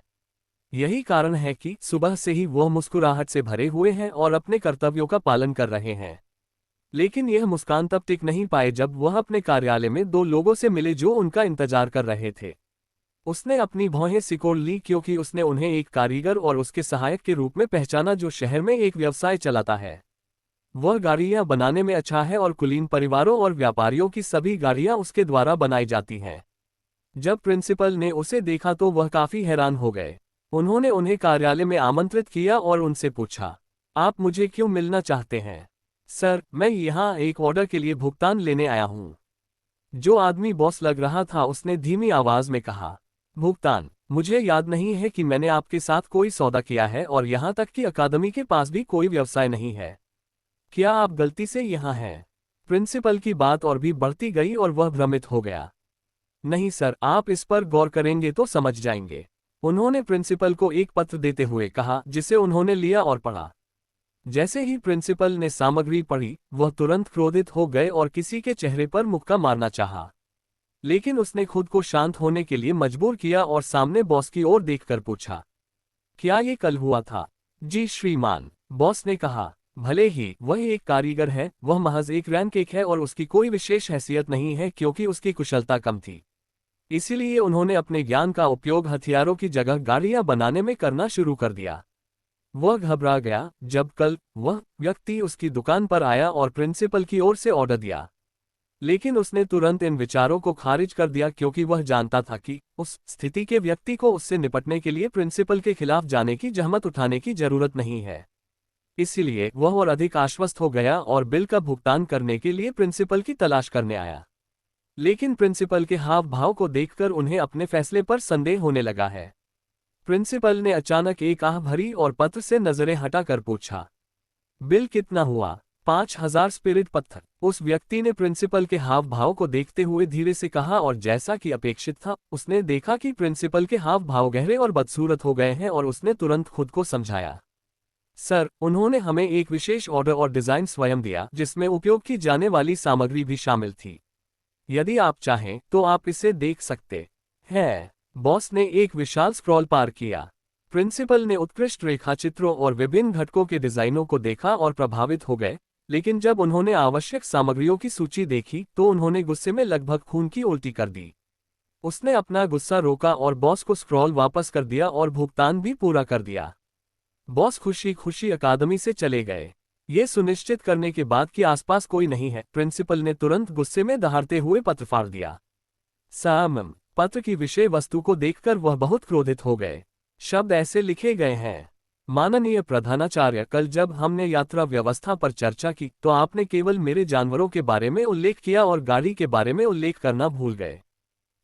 यही कारण है कि सुबह से ही वह मुस्कुराहट से भरे हुए हैं और अपने कर्तव्यों का पालन कर रहे हैं। लेकिन यह मुस्कान तब टिक नहीं पाए जब वह अपने कार्यालय में दो लोगों से मिले जो उनका इंतजार कर रहे थे। उसने अपनी भौहें सिकोड़ ली क्योंकि उसने उन्हें एक कारीगर और उसके सहायक के रूप में पहचाना जो शहर में एक व्यवसाय चलाता है। वह गाड़ियां बनाने में अच्छा है और कुलीन परिवारों और व्यापारियों की सभी गाड़ियां उसके द्वारा बनाई जाती हैं। जब प्रिंसिपल ने उसे देखा तो वह काफी हैरान हो गए। उन्होंने उन्हें कार्यालय में आमंत्रित किया और उनसे पूछा, आप मुझे क्यों मिलना चाहते हैं? सर, मैं यहाँ एक ऑर्डर के लिए भुगतान लेने आया हूँ। जो आदमी बॉस लग रहा था उसने धीमी आवाज में कहा। भुगतान? मुझे याद नहीं है कि मैंने आपके साथ कोई सौदा किया है और यहाँ तक कि अकादमी के पास भी कोई व्यवसाय नहीं है। क्या आप गलती से यहाँ हैं? प्रिंसिपल की बात और भी बढ़ती गई और वह भ्रमित हो गया। नहीं सर, आप इस पर गौर करेंगे तो समझ जाएंगे। उन्होंने प्रिंसिपल को एक पत्र देते हुए कहा जिसे उन्होंने लिया और पढ़ा। जैसे ही प्रिंसिपल ने सामग्री पढ़ी, वह तुरंत क्रोधित हो गए और किसी के चेहरे पर मुक्का मारना चाहा। लेकिन उसने खुद को शांत होने के लिए मजबूर किया और सामने बॉस की ओर देखकर पूछा, क्या ये कल हुआ था? जी श्रीमान, बॉस ने कहा। भले ही वह एक कारीगर है, वह महज एक रैंक एक है और उसकी कोई विशेष हैसियत नहीं है क्योंकि उसकी कुशलता कम थी। इसीलिए उन्होंने अपने ज्ञान का उपयोग हथियारों की जगह गाड़ियां बनाने में करना शुरू कर दिया। वह घबरा गया जब कल वह व्यक्ति उसकी दुकान पर आया और प्रिंसिपल की ओर से ऑर्डर दिया। लेकिन उसने तुरंत इन विचारों को खारिज कर दिया क्योंकि वह जानता था कि उस स्थिति के व्यक्ति को उससे निपटने के लिए प्रिंसिपल के खिलाफ जाने की जहमत उठाने की जरूरत नहीं है। इसलिए वह और अधिक आश्वस्त हो गया और बिल का भुगतान करने के लिए प्रिंसिपल की तलाश करने आया। लेकिन प्रिंसिपल के हाव भाव को देखकर उन्हें अपने फैसले पर संदेह होने लगा है। प्रिंसिपल ने अचानक एक आह भरी और पत्र से नजरें हटाकर पूछा, बिल कितना हुआ? 5000 स्पिरिट पत्थर। उस व्यक्ति ने प्रिंसिपल के हाव भाव को देखते हुए धीरे से कहा और जैसा कि अपेक्षित था, उसने देखा कि प्रिंसिपल के हाव भाव गहरे और बदसूरत हो गए हैं और उसने तुरंत खुद को समझाया। सर, उन्होंने हमें एक विशेष ऑर्डर और डिजाइन स्वयं दिया जिसमें उपयोग की जाने वाली सामग्री भी शामिल थी। यदि आप चाहें तो आप इसे देख सकते हैं। बॉस ने एक विशाल स्क्रॉल पार किया। प्रिंसिपल ने उत्कृष्ट रेखाचित्रों और विभिन्न घटकों के डिजाइनों को देखा और प्रभावित हो गए, लेकिन जब उन्होंने आवश्यक सामग्रियों की सूची देखी तो उन्होंने गुस्से में लगभग खून की उल्टी कर दी। उसने अपना गुस्सा रोका और बॉस को स्क्रॉल वापस कर दिया और भुगतान भी पूरा कर दिया। बॉस खुशी खुशी अकादमी से चले गए। ये सुनिश्चित करने के बाद कि आसपास कोई नहीं है, प्रिंसिपल ने तुरंत गुस्से में दहाड़ते हुए पत्र फाड़ दिया। सामम, पत्र की विषय वस्तु को देखकर वह बहुत क्रोधित हो गए। शब्द ऐसे लिखे गए हैं, माननीय प्रधानाचार्य, कल जब हमने यात्रा व्यवस्था पर चर्चा की तो आपने केवल मेरे जानवरों के बारे में उल्लेख किया और गाड़ी के बारे में उल्लेख करना भूल गए।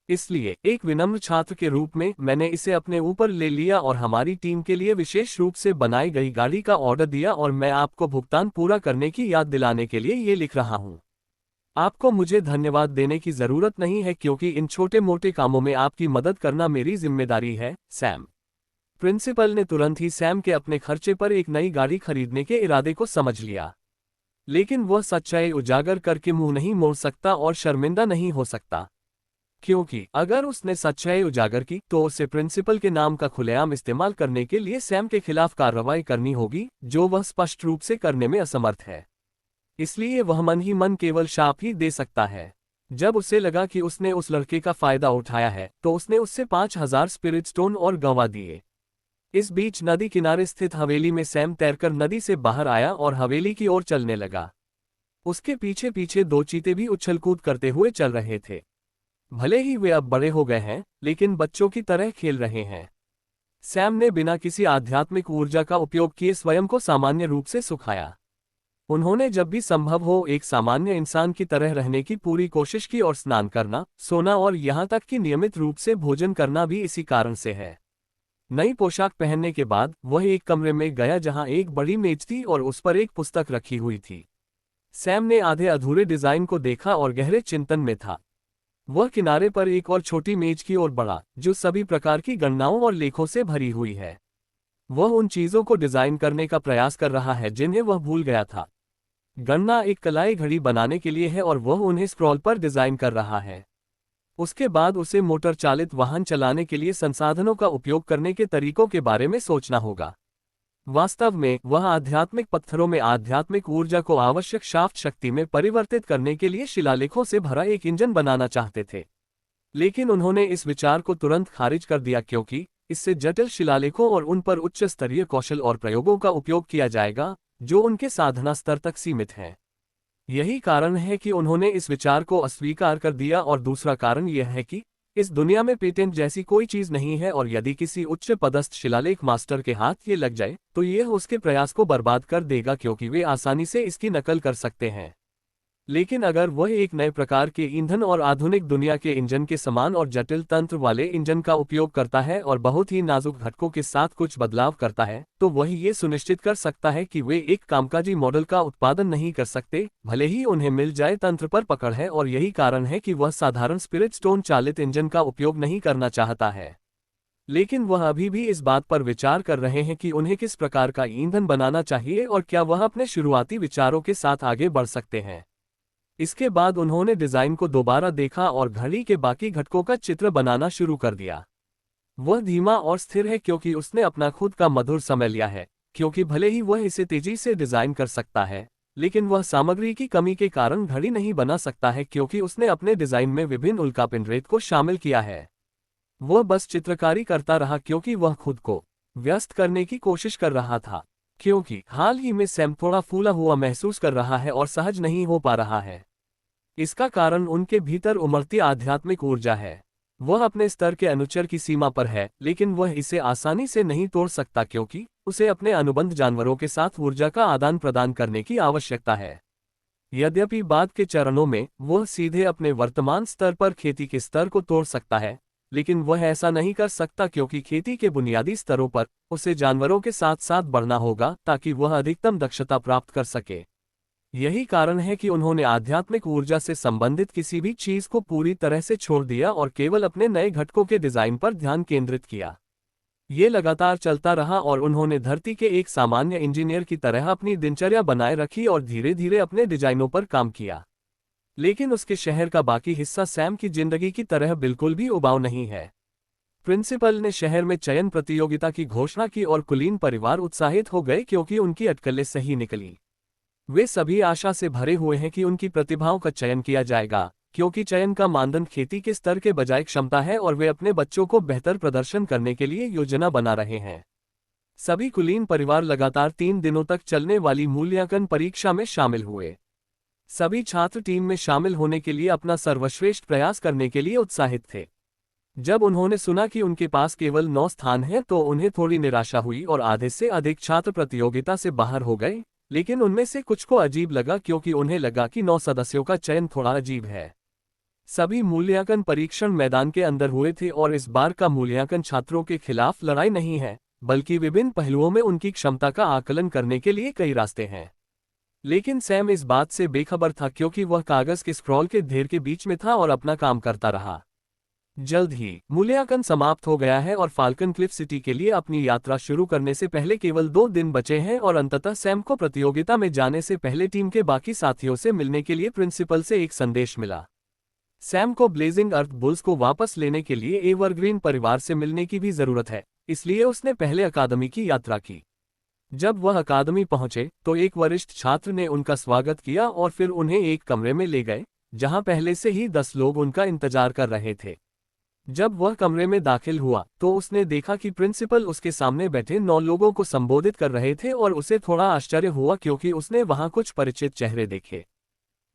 इसलिए एक विनम्र छात्र के रूप में मैंने इसे अपने ऊपर ले लिया और हमारी टीम के लिए विशेष रूप से बनाई गई गाड़ी का ऑर्डर दिया और मैं आपको भुगतान पूरा करने की याद दिलाने के लिए ये लिख रहा हूँ। आपको मुझे धन्यवाद देने की जरूरत नहीं है क्योंकि इन छोटे मोटे कामों में आपकी मदद करना मेरी जिम्मेदारी है, सैम। प्रिंसिपल ने तुरंत ही सैम के अपने खर्चे पर एक नई गाड़ी खरीदने के इरादे को समझ लिया। लेकिन वह सच्चाई उजागर करके मुंह नहीं मोड़ सकता और शर्मिंदा नहीं हो सकता, क्योंकि अगर उसने सच्चाई उजागर की तो उसे प्रिंसिपल के नाम का खुलेआम इस्तेमाल करने के लिए सैम के खिलाफ कार्रवाई करनी होगी, जो वह स्पष्ट रूप से करने में असमर्थ है। इसलिए वह मन ही मन केवल शाप ही दे सकता है। जब उसे लगा कि उसने उस लड़के का फायदा उठाया है तो उसने उससे 5000 स्पिरिट स्टोन और गंवा दिए। इस बीच नदी किनारे स्थित हवेली में सैम तैरकर नदी से बाहर आया और हवेली की ओर चलने लगा। उसके पीछे पीछे दो चीते भी उछल-कूद करते हुए चल रहे थे। भले ही वे अब बड़े हो गए हैं, लेकिन बच्चों की तरह खेल रहे हैं। सैम ने बिना किसी आध्यात्मिक ऊर्जा का उपयोग किए स्वयं को सामान्य रूप से सुखाया। उन्होंने जब भी संभव हो एक सामान्य इंसान की तरह रहने की पूरी कोशिश की और स्नान करना, सोना और यहाँ तक कि नियमित रूप से भोजन करना भी इसी कारण से है। नई पोशाक पहनने के बाद वह एक कमरे में गया जहाँ एक बड़ी मेज थी और उस पर एक पुस्तक रखी हुई थी। सैम ने आधे अधूरे डिजाइन को देखा और गहरे चिंतन में था। वह किनारे पर एक और छोटी मेज की ओर बढ़ा, जो सभी प्रकार की गणनाओं और लेखों से भरी हुई है। वह उन चीजों को डिजाइन करने का प्रयास कर रहा है जिन्हें वह भूल गया था। गणना एक कलाई घड़ी बनाने के लिए है और वह उन्हें स्क्रॉल पर डिजाइन कर रहा है। उसके बाद उसे मोटर चालित वाहन चलाने के लिए संसाधनों का उपयोग करने के तरीकों के बारे में सोचना होगा। वास्तव में वह आध्यात्मिक पत्थरों में आध्यात्मिक ऊर्जा को आवश्यक शाफ्ट शक्ति में परिवर्तित करने के लिए शिलालेखों से भरा एक इंजन बनाना चाहते थे। लेकिन उन्होंने इस विचार को तुरंत खारिज कर दिया क्योंकि इससे जटिल शिलालेखों और उन पर उच्च स्तरीय कौशल और प्रयोगों का उपयोग किया जाएगा, जो उनके साधना स्तर तक सीमित हैं। यही कारण है कि उन्होंने इस विचार को अस्वीकार कर दिया और दूसरा कारण यह है कि इस दुनिया में पेटेंट जैसी कोई चीज नहीं है और यदि किसी उच्च पदस्थ शिलालेख मास्टर के हाथ ये लग जाए तो यह उसके प्रयास को बर्बाद कर देगा क्योंकि वे आसानी से इसकी नकल कर सकते हैं। लेकिन अगर वह एक नए प्रकार के ईंधन और आधुनिक दुनिया के इंजन के समान और जटिल तंत्र वाले इंजन का उपयोग करता है और बहुत ही नाजुक घटकों के साथ कुछ बदलाव करता है, तो वह ये सुनिश्चित कर सकता है कि वे एक कामकाजी मॉडल का उत्पादन नहीं कर सकते, भले ही उन्हें मिल जाए तंत्र पर पकड़ है। और यही कारण है कि वह साधारण स्पिरिट स्टोन चालित इंजन का उपयोग नहीं करना चाहता है। लेकिन वह अभी भी इस बात पर विचार कर रहे हैं कि उन्हें किस प्रकार का ईंधन बनाना चाहिए और क्या वह अपने शुरुआती विचारों के साथ आगे बढ़ सकते हैं। इसके बाद उन्होंने डिजाइन को दोबारा देखा और घड़ी के बाकी घटकों का चित्र बनाना शुरू कर दिया। वह धीमा और स्थिर है क्योंकि उसने अपना खुद का मधुर समय लिया है, क्योंकि भले ही वह इसे तेजी से डिजाइन कर सकता है, लेकिन वह सामग्री की कमी के कारण घड़ी नहीं बना सकता है क्योंकि उसने अपने डिजाइन में विभिन्न उल्कापिंड को शामिल किया है। वह बस चित्रकारी करता रहा क्योंकि वह खुद को व्यस्त करने की कोशिश कर रहा था, क्योंकि हाल ही में सैम थोड़ा फूला हुआ महसूस कर रहा है और सहज नहीं हो पा रहा है। इसका कारण उनके भीतर उमड़ती आध्यात्मिक ऊर्जा है। वह अपने स्तर के अनुचर की सीमा पर है, लेकिन वह इसे आसानी से नहीं तोड़ सकता क्योंकि उसे अपने अनुबंध जानवरों के साथ ऊर्जा का आदान प्रदान करने की आवश्यकता है। यद्यपि बाद के चरणों में वह सीधे अपने वर्तमान स्तर पर खेती के स्तर को तोड़ सकता है, लेकिन वह ऐसा नहीं कर सकता क्योंकि खेती के बुनियादी स्तरों पर उसे जानवरों के साथ साथ बढ़ना होगा ताकि वह अधिकतम दक्षता प्राप्त कर सके। यही कारण है कि उन्होंने आध्यात्मिक ऊर्जा से संबंधित किसी भी चीज को पूरी तरह से छोड़ दिया और केवल अपने नए घटकों के डिजाइन पर ध्यान केंद्रित किया। ये लगातार चलता रहा और उन्होंने धरती के एक सामान्य इंजीनियर की तरह अपनी दिनचर्या बनाए रखी और धीरे धीरे अपने डिजाइनों पर काम किया। लेकिन उसके शहर का बाकी हिस्सा सैम की जिंदगी की तरह बिल्कुल भी उबाऊ नहीं है। प्रिंसिपल ने शहर में चयन प्रतियोगिता की घोषणा की और कुलीन परिवार उत्साहित हो गए क्योंकि उनकी अटकलें सही निकली। वे सभी आशा से भरे हुए हैं कि उनकी प्रतिभाओं का चयन किया जाएगा, क्योंकि चयन का मानदंड खेती के स्तर के बजाय क्षमता है और वे अपने बच्चों को बेहतर प्रदर्शन करने के लिए योजना बना रहे हैं। सभी कुलीन परिवार लगातार 3 दिनों तक चलने वाली मूल्यांकन परीक्षा में शामिल हुए। सभी छात्र टीम में शामिल होने के लिए अपना सर्वश्रेष्ठ प्रयास करने के लिए उत्साहित थे। जब उन्होंने सुना कि उनके पास केवल 9 स्थान हैं तो उन्हें थोड़ी निराशा हुई और आधे से अधिक छात्र प्रतियोगिता से बाहर हो गए। लेकिन उनमें से कुछ को अजीब लगा क्योंकि उन्हें लगा कि 9 सदस्यों का चयन थोड़ा अजीब है। सभी मूल्यांकन परीक्षण मैदान के अंदर हुए थे और इस बार का मूल्यांकन छात्रों के खिलाफ लड़ाई नहीं है, बल्कि विभिन्न पहलुओं में उनकी क्षमता का आकलन करने के लिए कई रास्ते हैं। लेकिन सैम इस बात से बेखबर था क्योंकि वह कागज के स्क्रॉल के ढेर के बीच में था और अपना काम करता रहा। जल्द ही मूल्यांकन समाप्त हो गया है और फाल्कन क्लिफ सिटी के लिए अपनी यात्रा शुरू करने से पहले केवल 2 दिन बचे हैं और अंततः सैम को प्रतियोगिता में जाने से पहले टीम के बाकी साथियों से मिलने के लिए प्रिंसिपल से एक संदेश मिला। सैम को ब्लेजिंग अर्थ बुल्स को वापस लेने के लिए एवरग्रीन परिवार से मिलने की भी जरूरत है, इसलिए उसने पहले अकादमी की यात्रा की। जब वह अकादमी पहुंचे तो एक वरिष्ठ छात्र ने उनका स्वागत किया और फिर उन्हें एक कमरे में ले गए जहां पहले से ही 10 लोग उनका इंतजार कर रहे थे। जब वह कमरे में दाखिल हुआ तो उसने देखा कि प्रिंसिपल उसके सामने बैठे 9 लोगों को संबोधित कर रहे थे और उसे थोड़ा आश्चर्य हुआ क्योंकि उसने वहां कुछ परिचित चेहरे देखे।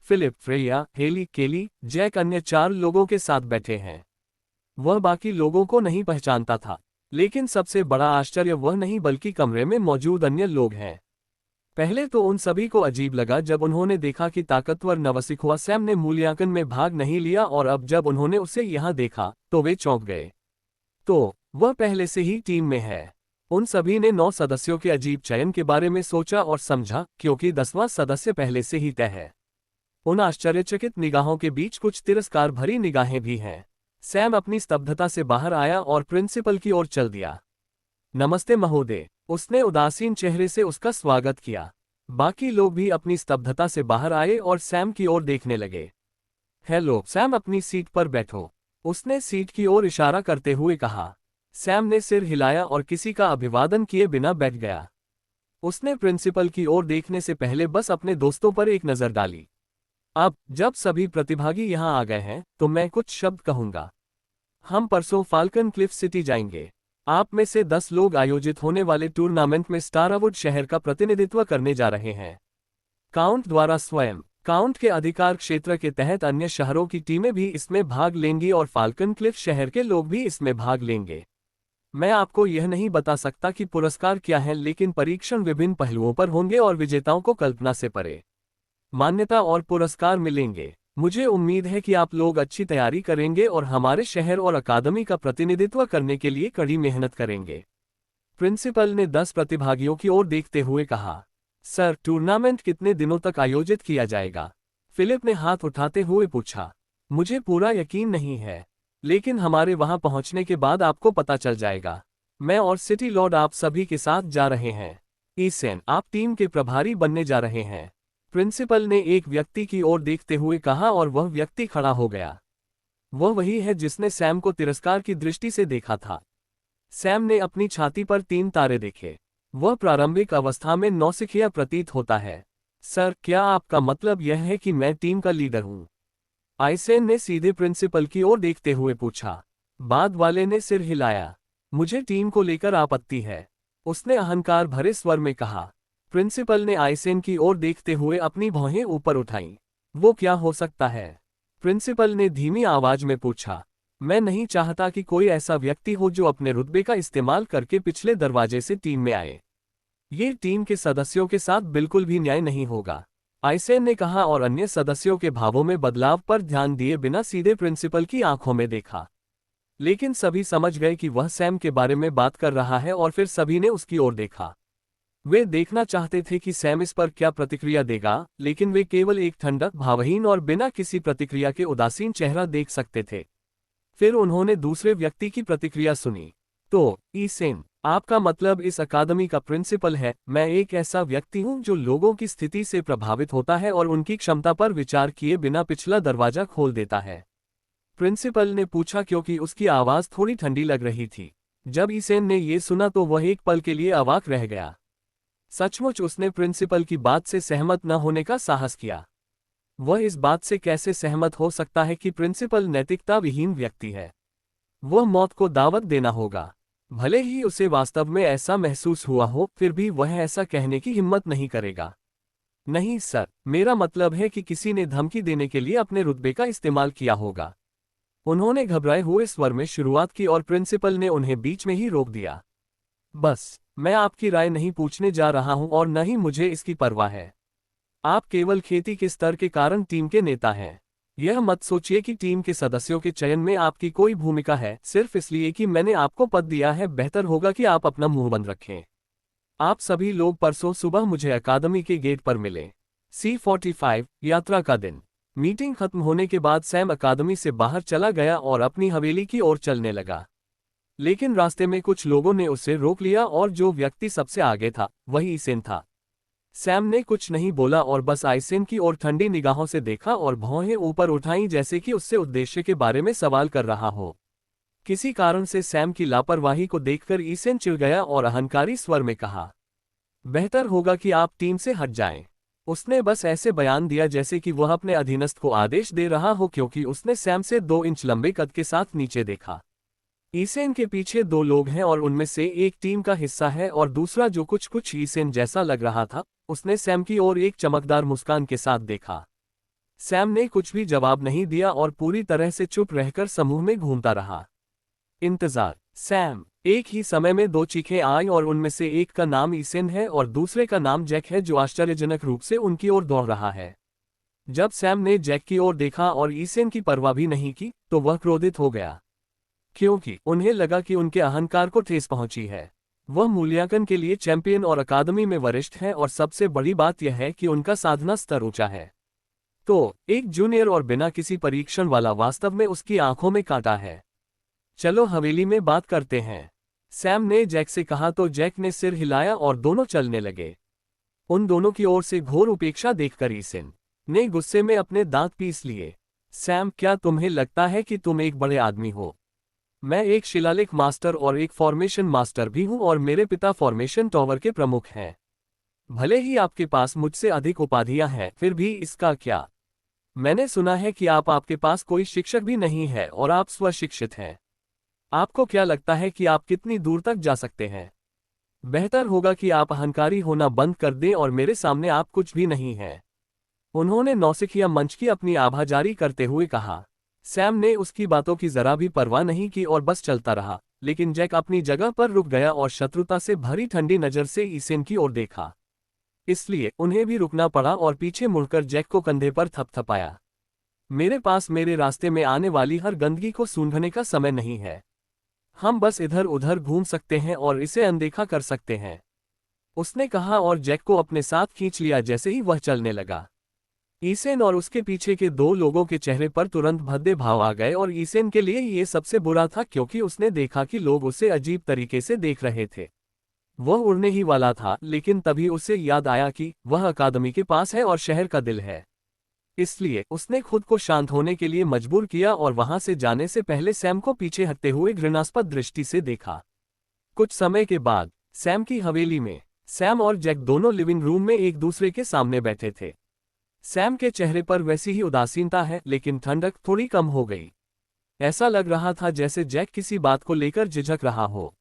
फिलिप, फ्रेया, हेली, केली, जैक अन्य 4 लोगों के साथ बैठे हैं। वह बाकी लोगों को नहीं पहचानता था, लेकिन सबसे बड़ा आश्चर्य वह नहीं बल्कि कमरे में मौजूद अन्य लोग हैं। पहले तो उन सभी को अजीब लगा जब उन्होंने देखा कि ताकतवर नवसिखुआ सैम ने मूल्यांकन में भाग नहीं लिया और अब जब उन्होंने उसे यहां देखा तो वे चौंक गए। तो वह पहले से ही टीम में है। उन सभी ने 9 सदस्यों के अजीब चयन के बारे में सोचा और समझा, क्योंकि 10वां सदस्य पहले से ही तय है। उन आश्चर्यचकित निगाहों के बीच कुछ तिरस्कार भरी निगाहें भी हैं। सैम अपनी स्तब्धता से बाहर आया और प्रिंसिपल की ओर चल दिया। नमस्ते महोदय, उसने उदासीन चेहरे से उसका स्वागत किया। बाकी लोग भी अपनी स्तब्धता से बाहर आए और सैम की ओर देखने लगे। हेलो सैम, अपनी सीट पर बैठो, उसने सीट की ओर इशारा करते हुए कहा। सैम ने सिर हिलाया और किसी का अभिवादन किए बिना बैठ गया। उसने प्रिंसिपल की ओर देखने से पहले बस अपने दोस्तों पर एक नज़र डाली। अब जब सभी प्रतिभागी यहां आ गए हैं तो मैं कुछ शब्द कहूंगा। हम परसों फाल्कन क्लिफ सिटी जाएंगे। आप में से 10 लोग आयोजित होने वाले टूर्नामेंट में स्टारवुड शहर का प्रतिनिधित्व करने जा रहे हैं। काउंट द्वारा स्वयं काउंट के अधिकार क्षेत्र के तहत अन्य शहरों की टीमें भी इसमें भाग लेंगी और फाल्कन क्लिफ शहर के लोग भी इसमें भाग लेंगे। मैं आपको यह नहीं बता सकता कि पुरस्कार क्या है, लेकिन परीक्षण विभिन्न पहलुओं पर होंगे और विजेताओं को कल्पना से परे मान्यता और पुरस्कार मिलेंगे। मुझे उम्मीद है कि आप लोग अच्छी तैयारी करेंगे और हमारे शहर और अकादमी का प्रतिनिधित्व करने के लिए कड़ी मेहनत करेंगे। प्रिंसिपल ने 10 प्रतिभागियों की ओर देखते हुए कहा। सर, टूर्नामेंट कितने दिनों तक आयोजित किया जाएगा? फिलिप ने हाथ उठाते हुए पूछा। मुझे पूरा यकीन नहीं है, लेकिन हमारे वहां पहुंचने के बाद आपको पता चल जाएगा। मैं और सिटी लॉर्ड आप सभी के साथ जा रहे हैं। ईसेन, आप टीम के प्रभारी बनने जा रहे हैं, प्रिंसिपल ने एक व्यक्ति की ओर देखते हुए कहा और वह व्यक्ति खड़ा हो गया। वह वही है जिसने सैम को तिरस्कार की दृष्टि से देखा था। सैम ने अपनी छाती पर 3 तारे देखे। वह प्रारंभिक अवस्था में नौसिखिया प्रतीत होता है। सर, क्या आपका मतलब यह है कि मैं टीम का लीडर हूं? आइसेन ने सीधे प्रिंसिपल की ओर देखते हुए पूछा। बाद वाले ने सिर हिलाया। मुझे टीम को लेकर आपत्ति है, उसने अहंकार भरे स्वर में कहा। प्रिंसिपल ने आइसेन की ओर देखते हुए अपनी भौहें ऊपर उठाईं। वो क्या हो सकता है? प्रिंसिपल ने धीमी आवाज में पूछा। मैं नहीं चाहता कि कोई ऐसा व्यक्ति हो जो अपने रुतबे का इस्तेमाल करके पिछले दरवाजे से टीम में आए। ये टीम के सदस्यों के साथ बिल्कुल भी न्याय नहीं होगा, आइसेन ने कहा और अन्य सदस्यों के भावों में बदलाव पर ध्यान दिए बिना सीधे प्रिंसिपल की आंखों में देखा। लेकिन सभी समझ गए कि वह सैम के बारे में बात कर रहा है और फिर सभी ने उसकी ओर देखा। वे देखना चाहते थे कि सैम इस पर क्या प्रतिक्रिया देगा, लेकिन वे केवल एक ठंडा, भावहीन और बिना किसी प्रतिक्रिया के उदासीन चेहरा देख सकते थे। फिर उन्होंने दूसरे व्यक्ति की प्रतिक्रिया सुनी। तो ईसेन, आपका मतलब इस अकादमी का प्रिंसिपल है? मैं एक ऐसा व्यक्ति हूं जो लोगों की स्थिति से प्रभावित होता है और उनकी क्षमता पर विचार किए बिना पिछला दरवाजा खोल देता है, प्रिंसिपल ने पूछा, क्योंकि उसकी आवाज थोड़ी ठंडी लग रही थी। जब ईसेन ने यह सुना तो वह एक पल के लिए अवाक रह गया। सचमुच उसने प्रिंसिपल की बात से सहमत न होने का साहस किया। वह इस बात से कैसे सहमत हो सकता है कि प्रिंसिपल नैतिकता विहीन व्यक्ति है? वह मौत को दावत देना होगा। भले ही उसे वास्तव में ऐसा महसूस हुआ हो, फिर भी वह ऐसा कहने की हिम्मत नहीं करेगा। नहीं सर, मेरा मतलब है कि किसी ने धमकी देने के लिए अपने रुतबे का इस्तेमाल किया होगा। उन्होंने घबराए हुए स्वर में शुरुआत की और प्रिंसिपल ने उन्हें बीच में ही रोक दिया। बस, मैं आपकी राय नहीं पूछने जा रहा हूं और न ही मुझे इसकी परवाह है। आप केवल खेती के स्तर के कारण टीम के नेता हैं। यह मत सोचिए कि टीम के सदस्यों के चयन में आपकी कोई भूमिका है सिर्फ इसलिए कि मैंने आपको पद दिया है। बेहतर होगा कि आप अपना मुंह बंद रखें। आप सभी लोग परसों सुबह मुझे अकादमी के गेट पर मिलें। C45 यात्रा का दिन। मीटिंग खत्म होने के बाद सैम अकादमी से बाहर चला गया और अपनी हवेली की ओर चलने लगा। लेकिन रास्ते में कुछ लोगों ने उसे रोक लिया और जो व्यक्ति सबसे आगे था वही ईसेन था। सैम ने कुछ नहीं बोला और बस आइसेन की ओर ठंडी निगाहों से देखा और भौहें ऊपर उठाईं, जैसे कि उससे उद्देश्य के बारे में सवाल कर रहा हो। किसी कारण से सैम की लापरवाही को देखकर ईसेन चिढ़ गया और अहंकारी स्वर में कहा, बेहतर होगा कि आप टीम से हट जाएं। उसने बस ऐसे बयान दिया जैसे कि वह अपने अधीनस्थ को आदेश दे रहा हो, क्योंकि उसने सैम से 2 इंच लंबे कद के साथ नीचे देखा। ईसेन के पीछे 2 लोग हैं और उनमें से एक टीम का हिस्सा है और दूसरा, जो कुछ ईसेन जैसा लग रहा था, उसने सैम की ओर एक चमकदार मुस्कान के साथ देखा। सैम ने कुछ भी जवाब नहीं दिया और पूरी तरह से चुप रहकर समूह में घूमता रहा। इंतजार। सैम। एक ही समय में 2 चीखें आईं और उनमें से एक का नाम ईसेन है और दूसरे का नाम जैक है, जो आश्चर्यजनक रूप से उनकी ओर दौड़ रहा है। जब सैम ने जैक की ओर देखा और ईसेन की परवाह भी नहीं की, तो वह क्रोधित हो गया, क्योंकि उन्हें लगा कि उनके अहंकार को ठेस पहुंची है। वह मूल्यांकन के लिए चैंपियन और अकादमी में वरिष्ठ हैं और सबसे बड़ी बात यह है कि उनका साधना स्तर ऊंचा है। तो एक जूनियर और बिना किसी परीक्षण वाला वास्तव में उसकी आंखों में कांटा है। चलो हवेली में बात करते हैं, सैम ने जैक से कहा तो जैक ने सिर हिलाया और दोनों चलने लगे। उन दोनों की ओर से घोर उपेक्षा देखकर ईसन ने गुस्से में अपने दांत पीस लिए। सैम, क्या तुम्हें लगता है कि तुम एक बड़े आदमी हो? मैं एक शिलालेख मास्टर और एक फॉर्मेशन मास्टर भी हूं और मेरे पिता फॉर्मेशन टावर के प्रमुख हैं। भले ही आपके पास मुझसे अधिक उपाधियां हैं, फिर भी इसका क्या? मैंने सुना है कि आपके पास कोई शिक्षक भी नहीं है और आप स्वशिक्षित हैं। आपको क्या लगता है कि आप कितनी दूर तक जा सकते हैं? बेहतर होगा कि आप अहंकारी होना बंद कर दें और मेरे सामने आप कुछ भी नहीं हैं। उन्होंने नौसिखिया मंच की अपनी आभा जारी करते हुए कहा। सैम ने उसकी बातों की जरा भी परवाह नहीं की और बस चलता रहा, लेकिन जैक अपनी जगह पर रुक गया और शत्रुता से भरी ठंडी नजर से ईसन की ओर देखा। इसलिए उन्हें भी रुकना पड़ा और पीछे मुड़कर जैक को कंधे पर थपथपाया। मेरे पास मेरे रास्ते में आने वाली हर गंदगी को सूंघने का समय नहीं है। हम बस इधर उधर घूम सकते हैं और इसे अनदेखा कर सकते हैं, उसने कहा और जैक को अपने साथ खींच लिया जैसे ही वह चलने लगा। ईसन और उसके पीछे के दो लोगों के चेहरे पर तुरंत भद्दे भाव आ गए और ईसन के लिए ये सबसे बुरा था क्योंकि उसने देखा कि लोग उसे अजीब तरीके से देख रहे थे। वह उड़ने ही वाला था, लेकिन तभी उसे याद आया कि वह अकादमी के पास है और शहर का दिल है। इसलिए उसने खुद को शांत होने के लिए मजबूर किया और वहां से जाने से पहले सैम को पीछे हटते हुए घृणास्पद दृष्टि से देखा। कुछ समय के बाद सैम की हवेली में सैम और जैक दोनों लिविंग रूम में एक दूसरे के सामने बैठे थे। सैम के चेहरे पर वैसी ही उदासीनता है, लेकिन ठंडक थोड़ी कम हो गई। ऐसा लग रहा था जैसे जैक किसी बात को लेकर झिझक रहा हो।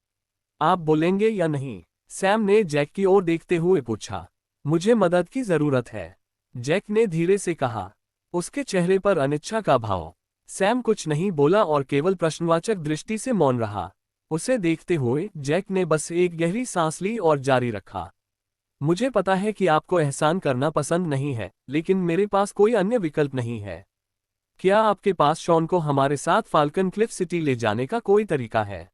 आप बोलेंगे या नहीं? सैम ने जैक की ओर देखते हुए पूछा। मुझे मदद की जरूरत है, जैक ने धीरे से कहा, उसके चेहरे पर अनिच्छा का भाव। सैम कुछ नहीं बोला और केवल प्रश्नवाचक दृष्टि से मौन रहा। उसे देखते हुए जैक ने बस एक गहरी सांस ली और जारी रखा। मुझे पता है कि आपको एहसान करना पसंद नहीं है, लेकिन मेरे पास कोई अन्य विकल्प नहीं है। क्या आपके पास शॉन को हमारे साथ फाल्कन क्लिफ सिटी ले जाने का कोई तरीका है?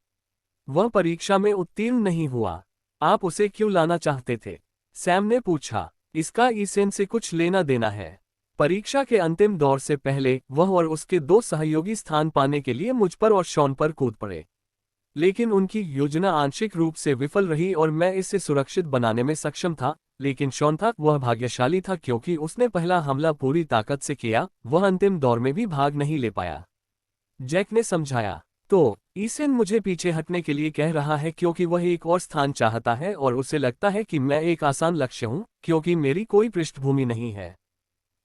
वह परीक्षा में उत्तीर्ण नहीं हुआ, आप उसे क्यों लाना चाहते थे? सैम ने पूछा। इसका ईसन से कुछ लेना देना है। परीक्षा के अंतिम दौर से पहले वह और उसके दो सहयोगी स्थान पाने के लिए मुझ पर और शॉन पर कूद पड़े, लेकिन उनकी योजना आंशिक रूप से विफल रही और मैं इसे सुरक्षित बनाने में सक्षम था। लेकिन शॉन था, वह भाग्यशाली था क्योंकि उसने पहला हमला पूरी ताकत से किया, वह अंतिम दौर में भी भाग नहीं ले पाया। जैक ने समझाया। तो ईसन मुझे पीछे हटने के लिए कह रहा है क्योंकि वह एक और स्थान चाहता है और उसे लगता है कि मैं एक आसान लक्ष्य हूं क्योंकि मेरी कोई पृष्ठभूमि नहीं है।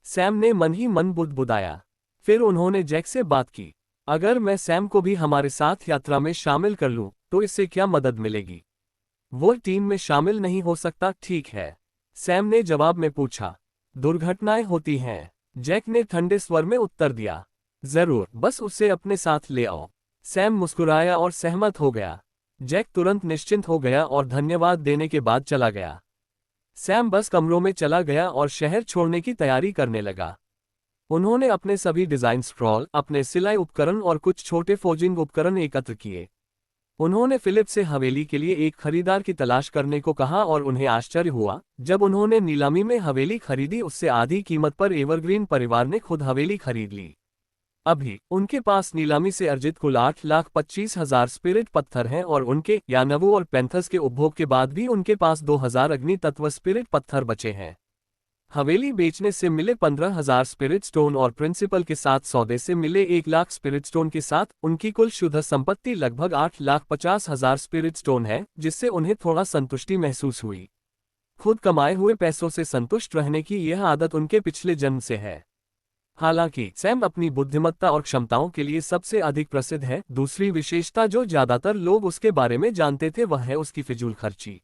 सैम ने मन ही मन बुदबुदाया। फिर उन्होंने जैक से बात की। अगर मैं सैम को भी हमारे साथ यात्रा में शामिल कर लूं, तो इससे क्या मदद मिलेगी? वो टीम में शामिल नहीं हो सकता, ठीक है? सैम ने जवाब में पूछा। दुर्घटनाएं होती हैं, जैक ने ठंडे स्वर में उत्तर दिया। जरूर, बस उसे अपने साथ ले आओ। सैम मुस्कुराया और सहमत हो गया। जैक तुरंत निश्चिंत हो गया और धन्यवाद देने के बाद चला गया। सैम बस कमरों में चला गया और शहर छोड़ने की तैयारी करने लगा। उन्होंने अपने सभी डिजाइन स्क्रॉल, अपने सिलाई उपकरण और कुछ छोटे फोजिंग उपकरण एकत्र किए। उन्होंने फिलिप से हवेली के लिए एक खरीदार की तलाश करने को कहा और उन्हें आश्चर्य हुआ जब उन्होंने नीलामी में हवेली खरीदी। उससे आधी कीमत पर एवरग्रीन परिवार ने खुद हवेली खरीद ली। अभी उनके पास नीलामी से अर्जित कुल 8,25,000 स्पिरिट पत्थर हैं और उनके यानवू और पैंथर्स के उपभोग के बाद भी उनके पास 2,000 अग्नि तत्व स्पिरिट पत्थर बचे हैं। हवेली बेचने से मिले 15,000 स्पिरिट स्टोन और प्रिंसिपल के साथ सौदे से मिले 1,00,000 स्पिरिट स्टोन के साथ उनकी कुल शुद्ध संपत्ति लगभग 8,50,000 स्पिरिट स्टोन है, जिससे उन्हें थोड़ा संतुष्टि महसूस हुई। खुद कमाए हुए पैसों से संतुष्ट रहने की यह आदत उनके पिछले जन्म से है। हालांकि सैम अपनी बुद्धिमत्ता और क्षमताओं के लिए सबसे अधिक प्रसिद्ध है। दूसरी विशेषता जो ज्यादातर लोग उसके बारे में जानते थे वह है उसकी फिजूल खर्ची।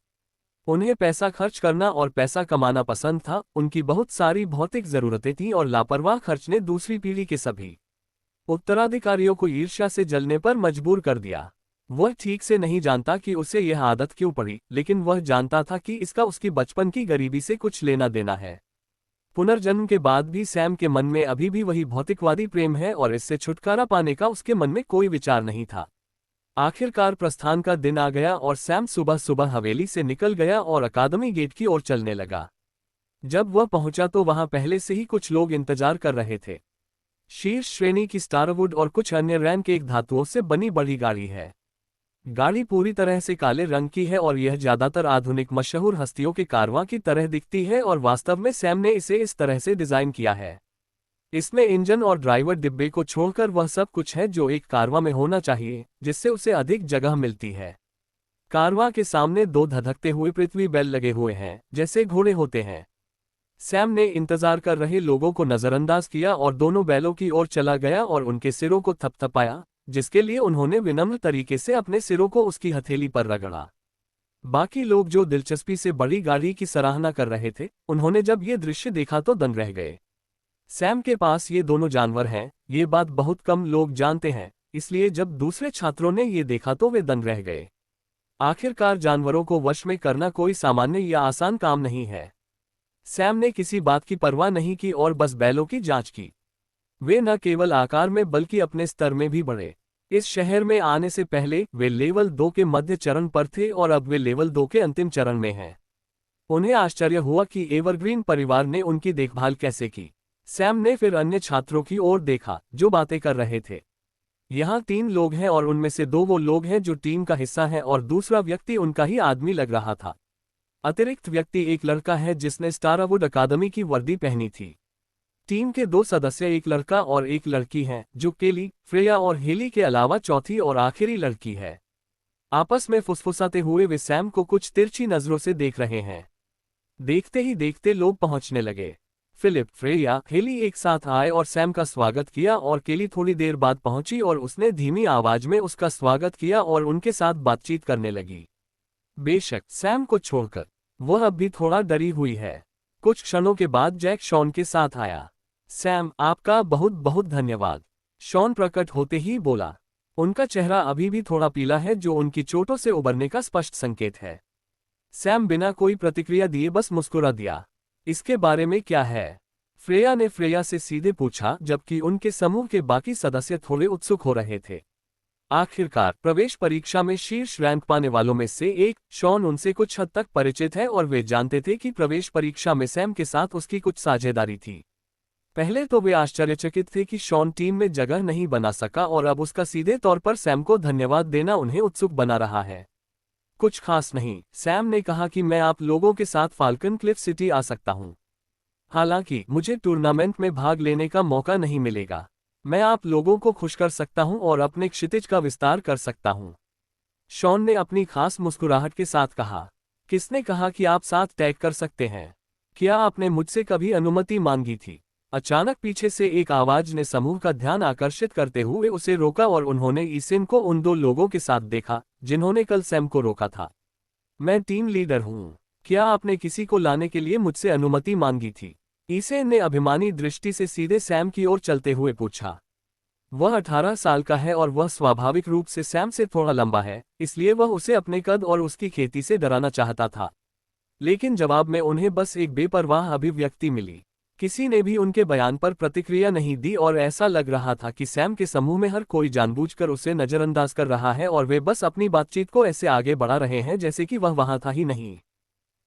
उन्हें पैसा खर्च करना और पैसा कमाना पसंद था। उनकी बहुत सारी भौतिक जरूरतें थीं और लापरवाह खर्च ने दूसरी पीढ़ी के सभी उत्तराधिकारियों को ईर्ष्या से जलने पर मजबूर कर दिया। वह ठीक से नहीं जानता कि उसे यह आदत क्यों पड़ी, लेकिन वह जानता था कि इसका उसकी बचपन की गरीबी से कुछ लेना देना है। पुनर्जन्म के बाद भी सैम के मन में अभी भी वही भौतिकवादी प्रेम है और इससे छुटकारा पाने का उसके मन में कोई विचार नहीं था। आखिरकार प्रस्थान का दिन आ गया और सैम सुबह सुबह हवेली से निकल गया और अकादमी गेट की ओर चलने लगा। जब वह पहुंचा तो वहां पहले से ही कुछ लोग इंतजार कर रहे थे। शीर्ष श्रेणी की स्टारवुड और कुछ अन्य रैंक एक धातुओं से बनी बड़ी गाड़ी है। गाड़ी पूरी तरह से काले रंग की है और यह ज्यादातर आधुनिक मशहूर हस्तियों के कारवां की तरह दिखती है और वास्तव में सैम ने इसे इस तरह से डिजाइन किया है। इसमें इंजन और ड्राइवर डिब्बे को छोड़कर वह सब कुछ है जो एक कारवां में होना चाहिए, जिससे उसे अधिक जगह मिलती है। कारवां के सामने दो धधकते हुए पृथ्वी बैल लगे हुए हैं, जैसे घोड़े होते हैं। सैम ने इंतजार कर रहे लोगों को नजरअंदाज किया और दोनों बैलों की ओर चला गया और उनके सिरों को थपथपाया, जिसके लिए उन्होंने विनम्र तरीके से अपने सिरों को उसकी हथेली पर रगड़ा। बाकी लोग जो दिलचस्पी से बड़ी गाड़ी की सराहना कर रहे थे, उन्होंने जब ये दृश्य देखा तो दंग रह गए। सैम के पास ये दोनों जानवर हैं, ये बात बहुत कम लोग जानते हैं, इसलिए जब दूसरे छात्रों ने ये देखा तो वे दंग रह गए। आखिरकार जानवरों को वश में करना कोई सामान्य या आसान काम नहीं है। सैम ने किसी बात की परवाह नहीं की और बस बैलों की जांच की। वे न केवल आकार में बल्कि अपने स्तर में भी बढ़े। इस शहर में आने से पहले वे लेवल 2 के मध्य चरण पर थे और अब वे लेवल 2 के अंतिम चरण में हैं। उन्हें आश्चर्य हुआ कि एवरग्रीन परिवार ने उनकी देखभाल कैसे की। सैम ने फिर अन्य छात्रों की ओर देखा जो बातें कर रहे थे। यहाँ 3 लोग हैं और उनमें से 2 वो लोग हैं जो टीम का हिस्सा हैं और दूसरा व्यक्ति उनका ही आदमी लग रहा था। अतिरिक्त व्यक्ति एक लड़का है जिसने स्टारवुड अकादमी की वर्दी पहनी थी। टीम के 2 सदस्य एक लड़का और एक लड़की हैं, जो केली, फ्रेया और हेली के अलावा चौथी और आखिरी लड़की है। आपस में फुसफुसाते हुए वे सैम को कुछ तिरछी नजरों से देख रहे हैं। देखते ही देखते लोग पहुंचने लगे। फिलिप, फ्रेया, हेली एक साथ आए और सैम का स्वागत किया और केली थोड़ी देर बाद पहुंची और उसने धीमी आवाज में उसका स्वागत किया और उनके साथ बातचीत करने लगी। बेशक सैम को छोड़कर वह अब भी थोड़ा डरी हुई है। कुछ क्षणों के बाद जैक शॉन के साथ आया। सैम, आपका बहुत बहुत धन्यवाद, शॉन प्रकट होते ही बोला। उनका चेहरा अभी भी थोड़ा पीला है, जो उनकी चोटों से उबरने का स्पष्ट संकेत है। सैम बिना कोई प्रतिक्रिया दिए बस मुस्कुरा दिया। इसके बारे में क्या है? फ्रेया ने फ्रेया से सीधे पूछा, जबकि उनके समूह के बाकी सदस्य थोड़े उत्सुक हो रहे थे। आखिरकार प्रवेश परीक्षा में शीर्ष रैंक पाने वालों में से एक, शॉन उनसे कुछ हद तक परिचित है और वे जानते थे कि प्रवेश परीक्षा में सैम के साथ उसकी कुछ साझेदारी थी। पहले तो वे आश्चर्यचकित थे कि शॉन टीम में जगह नहीं बना सका और अब उसका सीधे तौर पर सैम को धन्यवाद देना उन्हें उत्सुक बना रहा है। कुछ खास नहीं, सैम ने कहा कि मैं आप लोगों के साथ फाल्कन क्लिफ सिटी आ सकता हूं। हालांकि मुझे टूर्नामेंट में भाग लेने का मौका नहीं मिलेगा। मैं आप लोगों को खुश कर सकता हूं और अपने क्षितिज का विस्तार कर सकता हूं। शॉन ने अपनी खास मुस्कुराहट के साथ कहा। किसने कहा कि आप साथ टैग कर सकते हैं? क्या आपने मुझसे कभी अनुमति मांगी थी? अचानक पीछे से एक आवाज ने समूह का ध्यान आकर्षित करते हुए उसे रोका और उन्होंने ईसिन को उन 2 लोगों के साथ देखा जिन्होंने कल सैम को रोका था। मैं टीम लीडर हूं। क्या आपने किसी को लाने के लिए मुझसे अनुमति मांगी थी? ईसिन ने अभिमानी दृष्टि से सीधे सैम की ओर चलते हुए पूछा। वह 18 साल का है और वह स्वाभाविक रूप से सैम से थोड़ा लंबा है, इसलिए वह उसे अपने कद और उसकी खेती से डराना चाहता था। लेकिन जवाब में उन्हें बस एक बेपरवाह अभिव्यक्ति मिली। किसी ने भी उनके बयान पर प्रतिक्रिया नहीं दी और ऐसा लग रहा था कि सैम के समूह में हर कोई जानबूझकर उसे नजरअंदाज कर रहा है और वे बस अपनी बातचीत को ऐसे आगे बढ़ा रहे हैं जैसे कि वह वहां था ही नहीं।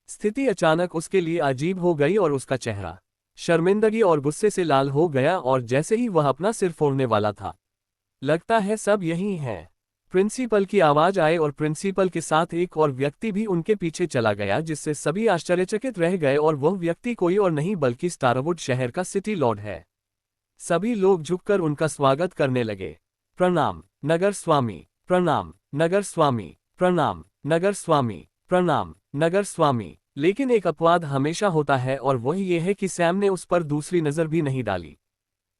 स्थिति अचानक उसके लिए अजीब हो गई और उसका चेहरा शर्मिंदगी और गुस्से से लाल हो गया और जैसे ही वह अपना सिर फोड़ने वाला था। लगता है सब यही हैं। प्रिंसिपल की आवाज आए और प्रिंसिपल के साथ एक और व्यक्ति भी उनके पीछे चला गया, जिससे सभी आश्चर्यचकित रह गए और वह व्यक्ति कोई और नहीं बल्कि स्टारवुड शहर का सिटी लॉर्ड है। सभी लोग झुककर उनका स्वागत करने लगे। प्रणाम नगर स्वामी, प्रणाम नगर स्वामी, प्रणाम नगर स्वामी, प्रणाम नगर स्वामी। लेकिन एक अपवाद हमेशा होता है और वह ये है कि सैम ने उस पर दूसरी नजर भी नहीं डाली।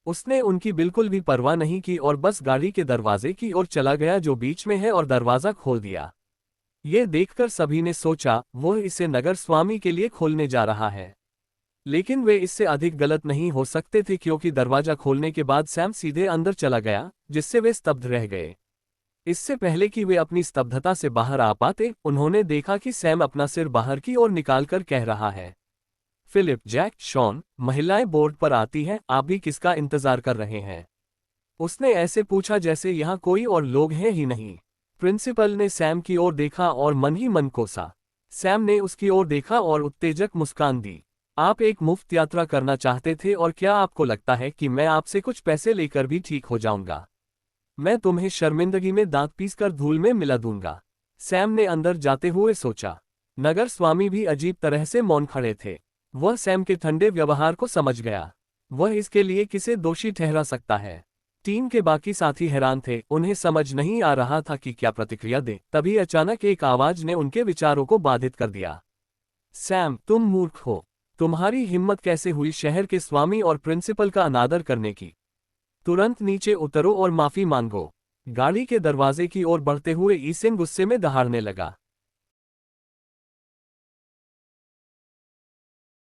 उसने उनकी बिल्कुल भी परवाह नहीं की और बस गाड़ी के दरवाजे की ओर चला गया जो बीच में है और दरवाजा खोल दिया। ये देखकर सभी ने सोचा वह इसे नगर स्वामी के लिए खोलने जा रहा है। लेकिन वे इससे अधिक गलत नहीं हो सकते थे क्योंकि दरवाजा खोलने के बाद सैम सीधे अंदर चला गया, जिससे वे स्तब्ध रह गए। इससे पहले कि वे अपनी स्तब्धता से बाहर आ पाते, उन्होंने देखा कि सैम अपना सिर बाहर की ओर निकालकर कह रहा है, फिलिप, जैक, शॉन, महिलाएं बोर्ड पर आती हैं, आप भी किसका इंतजार कर रहे हैं? उसने ऐसे पूछा जैसे यहाँ कोई और लोग हैं ही नहीं। प्रिंसिपल ने सैम की ओर देखा और मन ही मन कोसा। सैम ने उसकी ओर देखा और उत्तेजक मुस्कान दी। आप एक मुफ्त यात्रा करना चाहते थे और क्या आपको लगता है कि मैं आपसे कुछ पैसे लेकर भी ठीक हो जाऊंगा? मैं तुम्हें शर्मिंदगी में दांत पीसकर धूल में मिला दूंगा। सैम ने अंदर जाते हुए सोचा। नगर स्वामी भी अजीब तरह से मौन खड़े थे। वह सैम के ठंडे व्यवहार को समझ गया। वह इसके लिए किसे दोषी ठहरा सकता है? टीम के बाकी साथी हैरान थे, उन्हें समझ नहीं आ रहा था कि क्या प्रतिक्रिया दें। तभी अचानक एक आवाज ने उनके विचारों को बाधित कर दिया। सैम, तुम मूर्ख हो। तुम्हारी हिम्मत कैसे हुई शहर के स्वामी और प्रिंसिपल का अनादर करने की? तुरंत नीचे उतरो और माफी मांगो। गाड़ी के दरवाजे की ओर बढ़ते हुए ईसेन गुस्से में दहाड़ने लगा।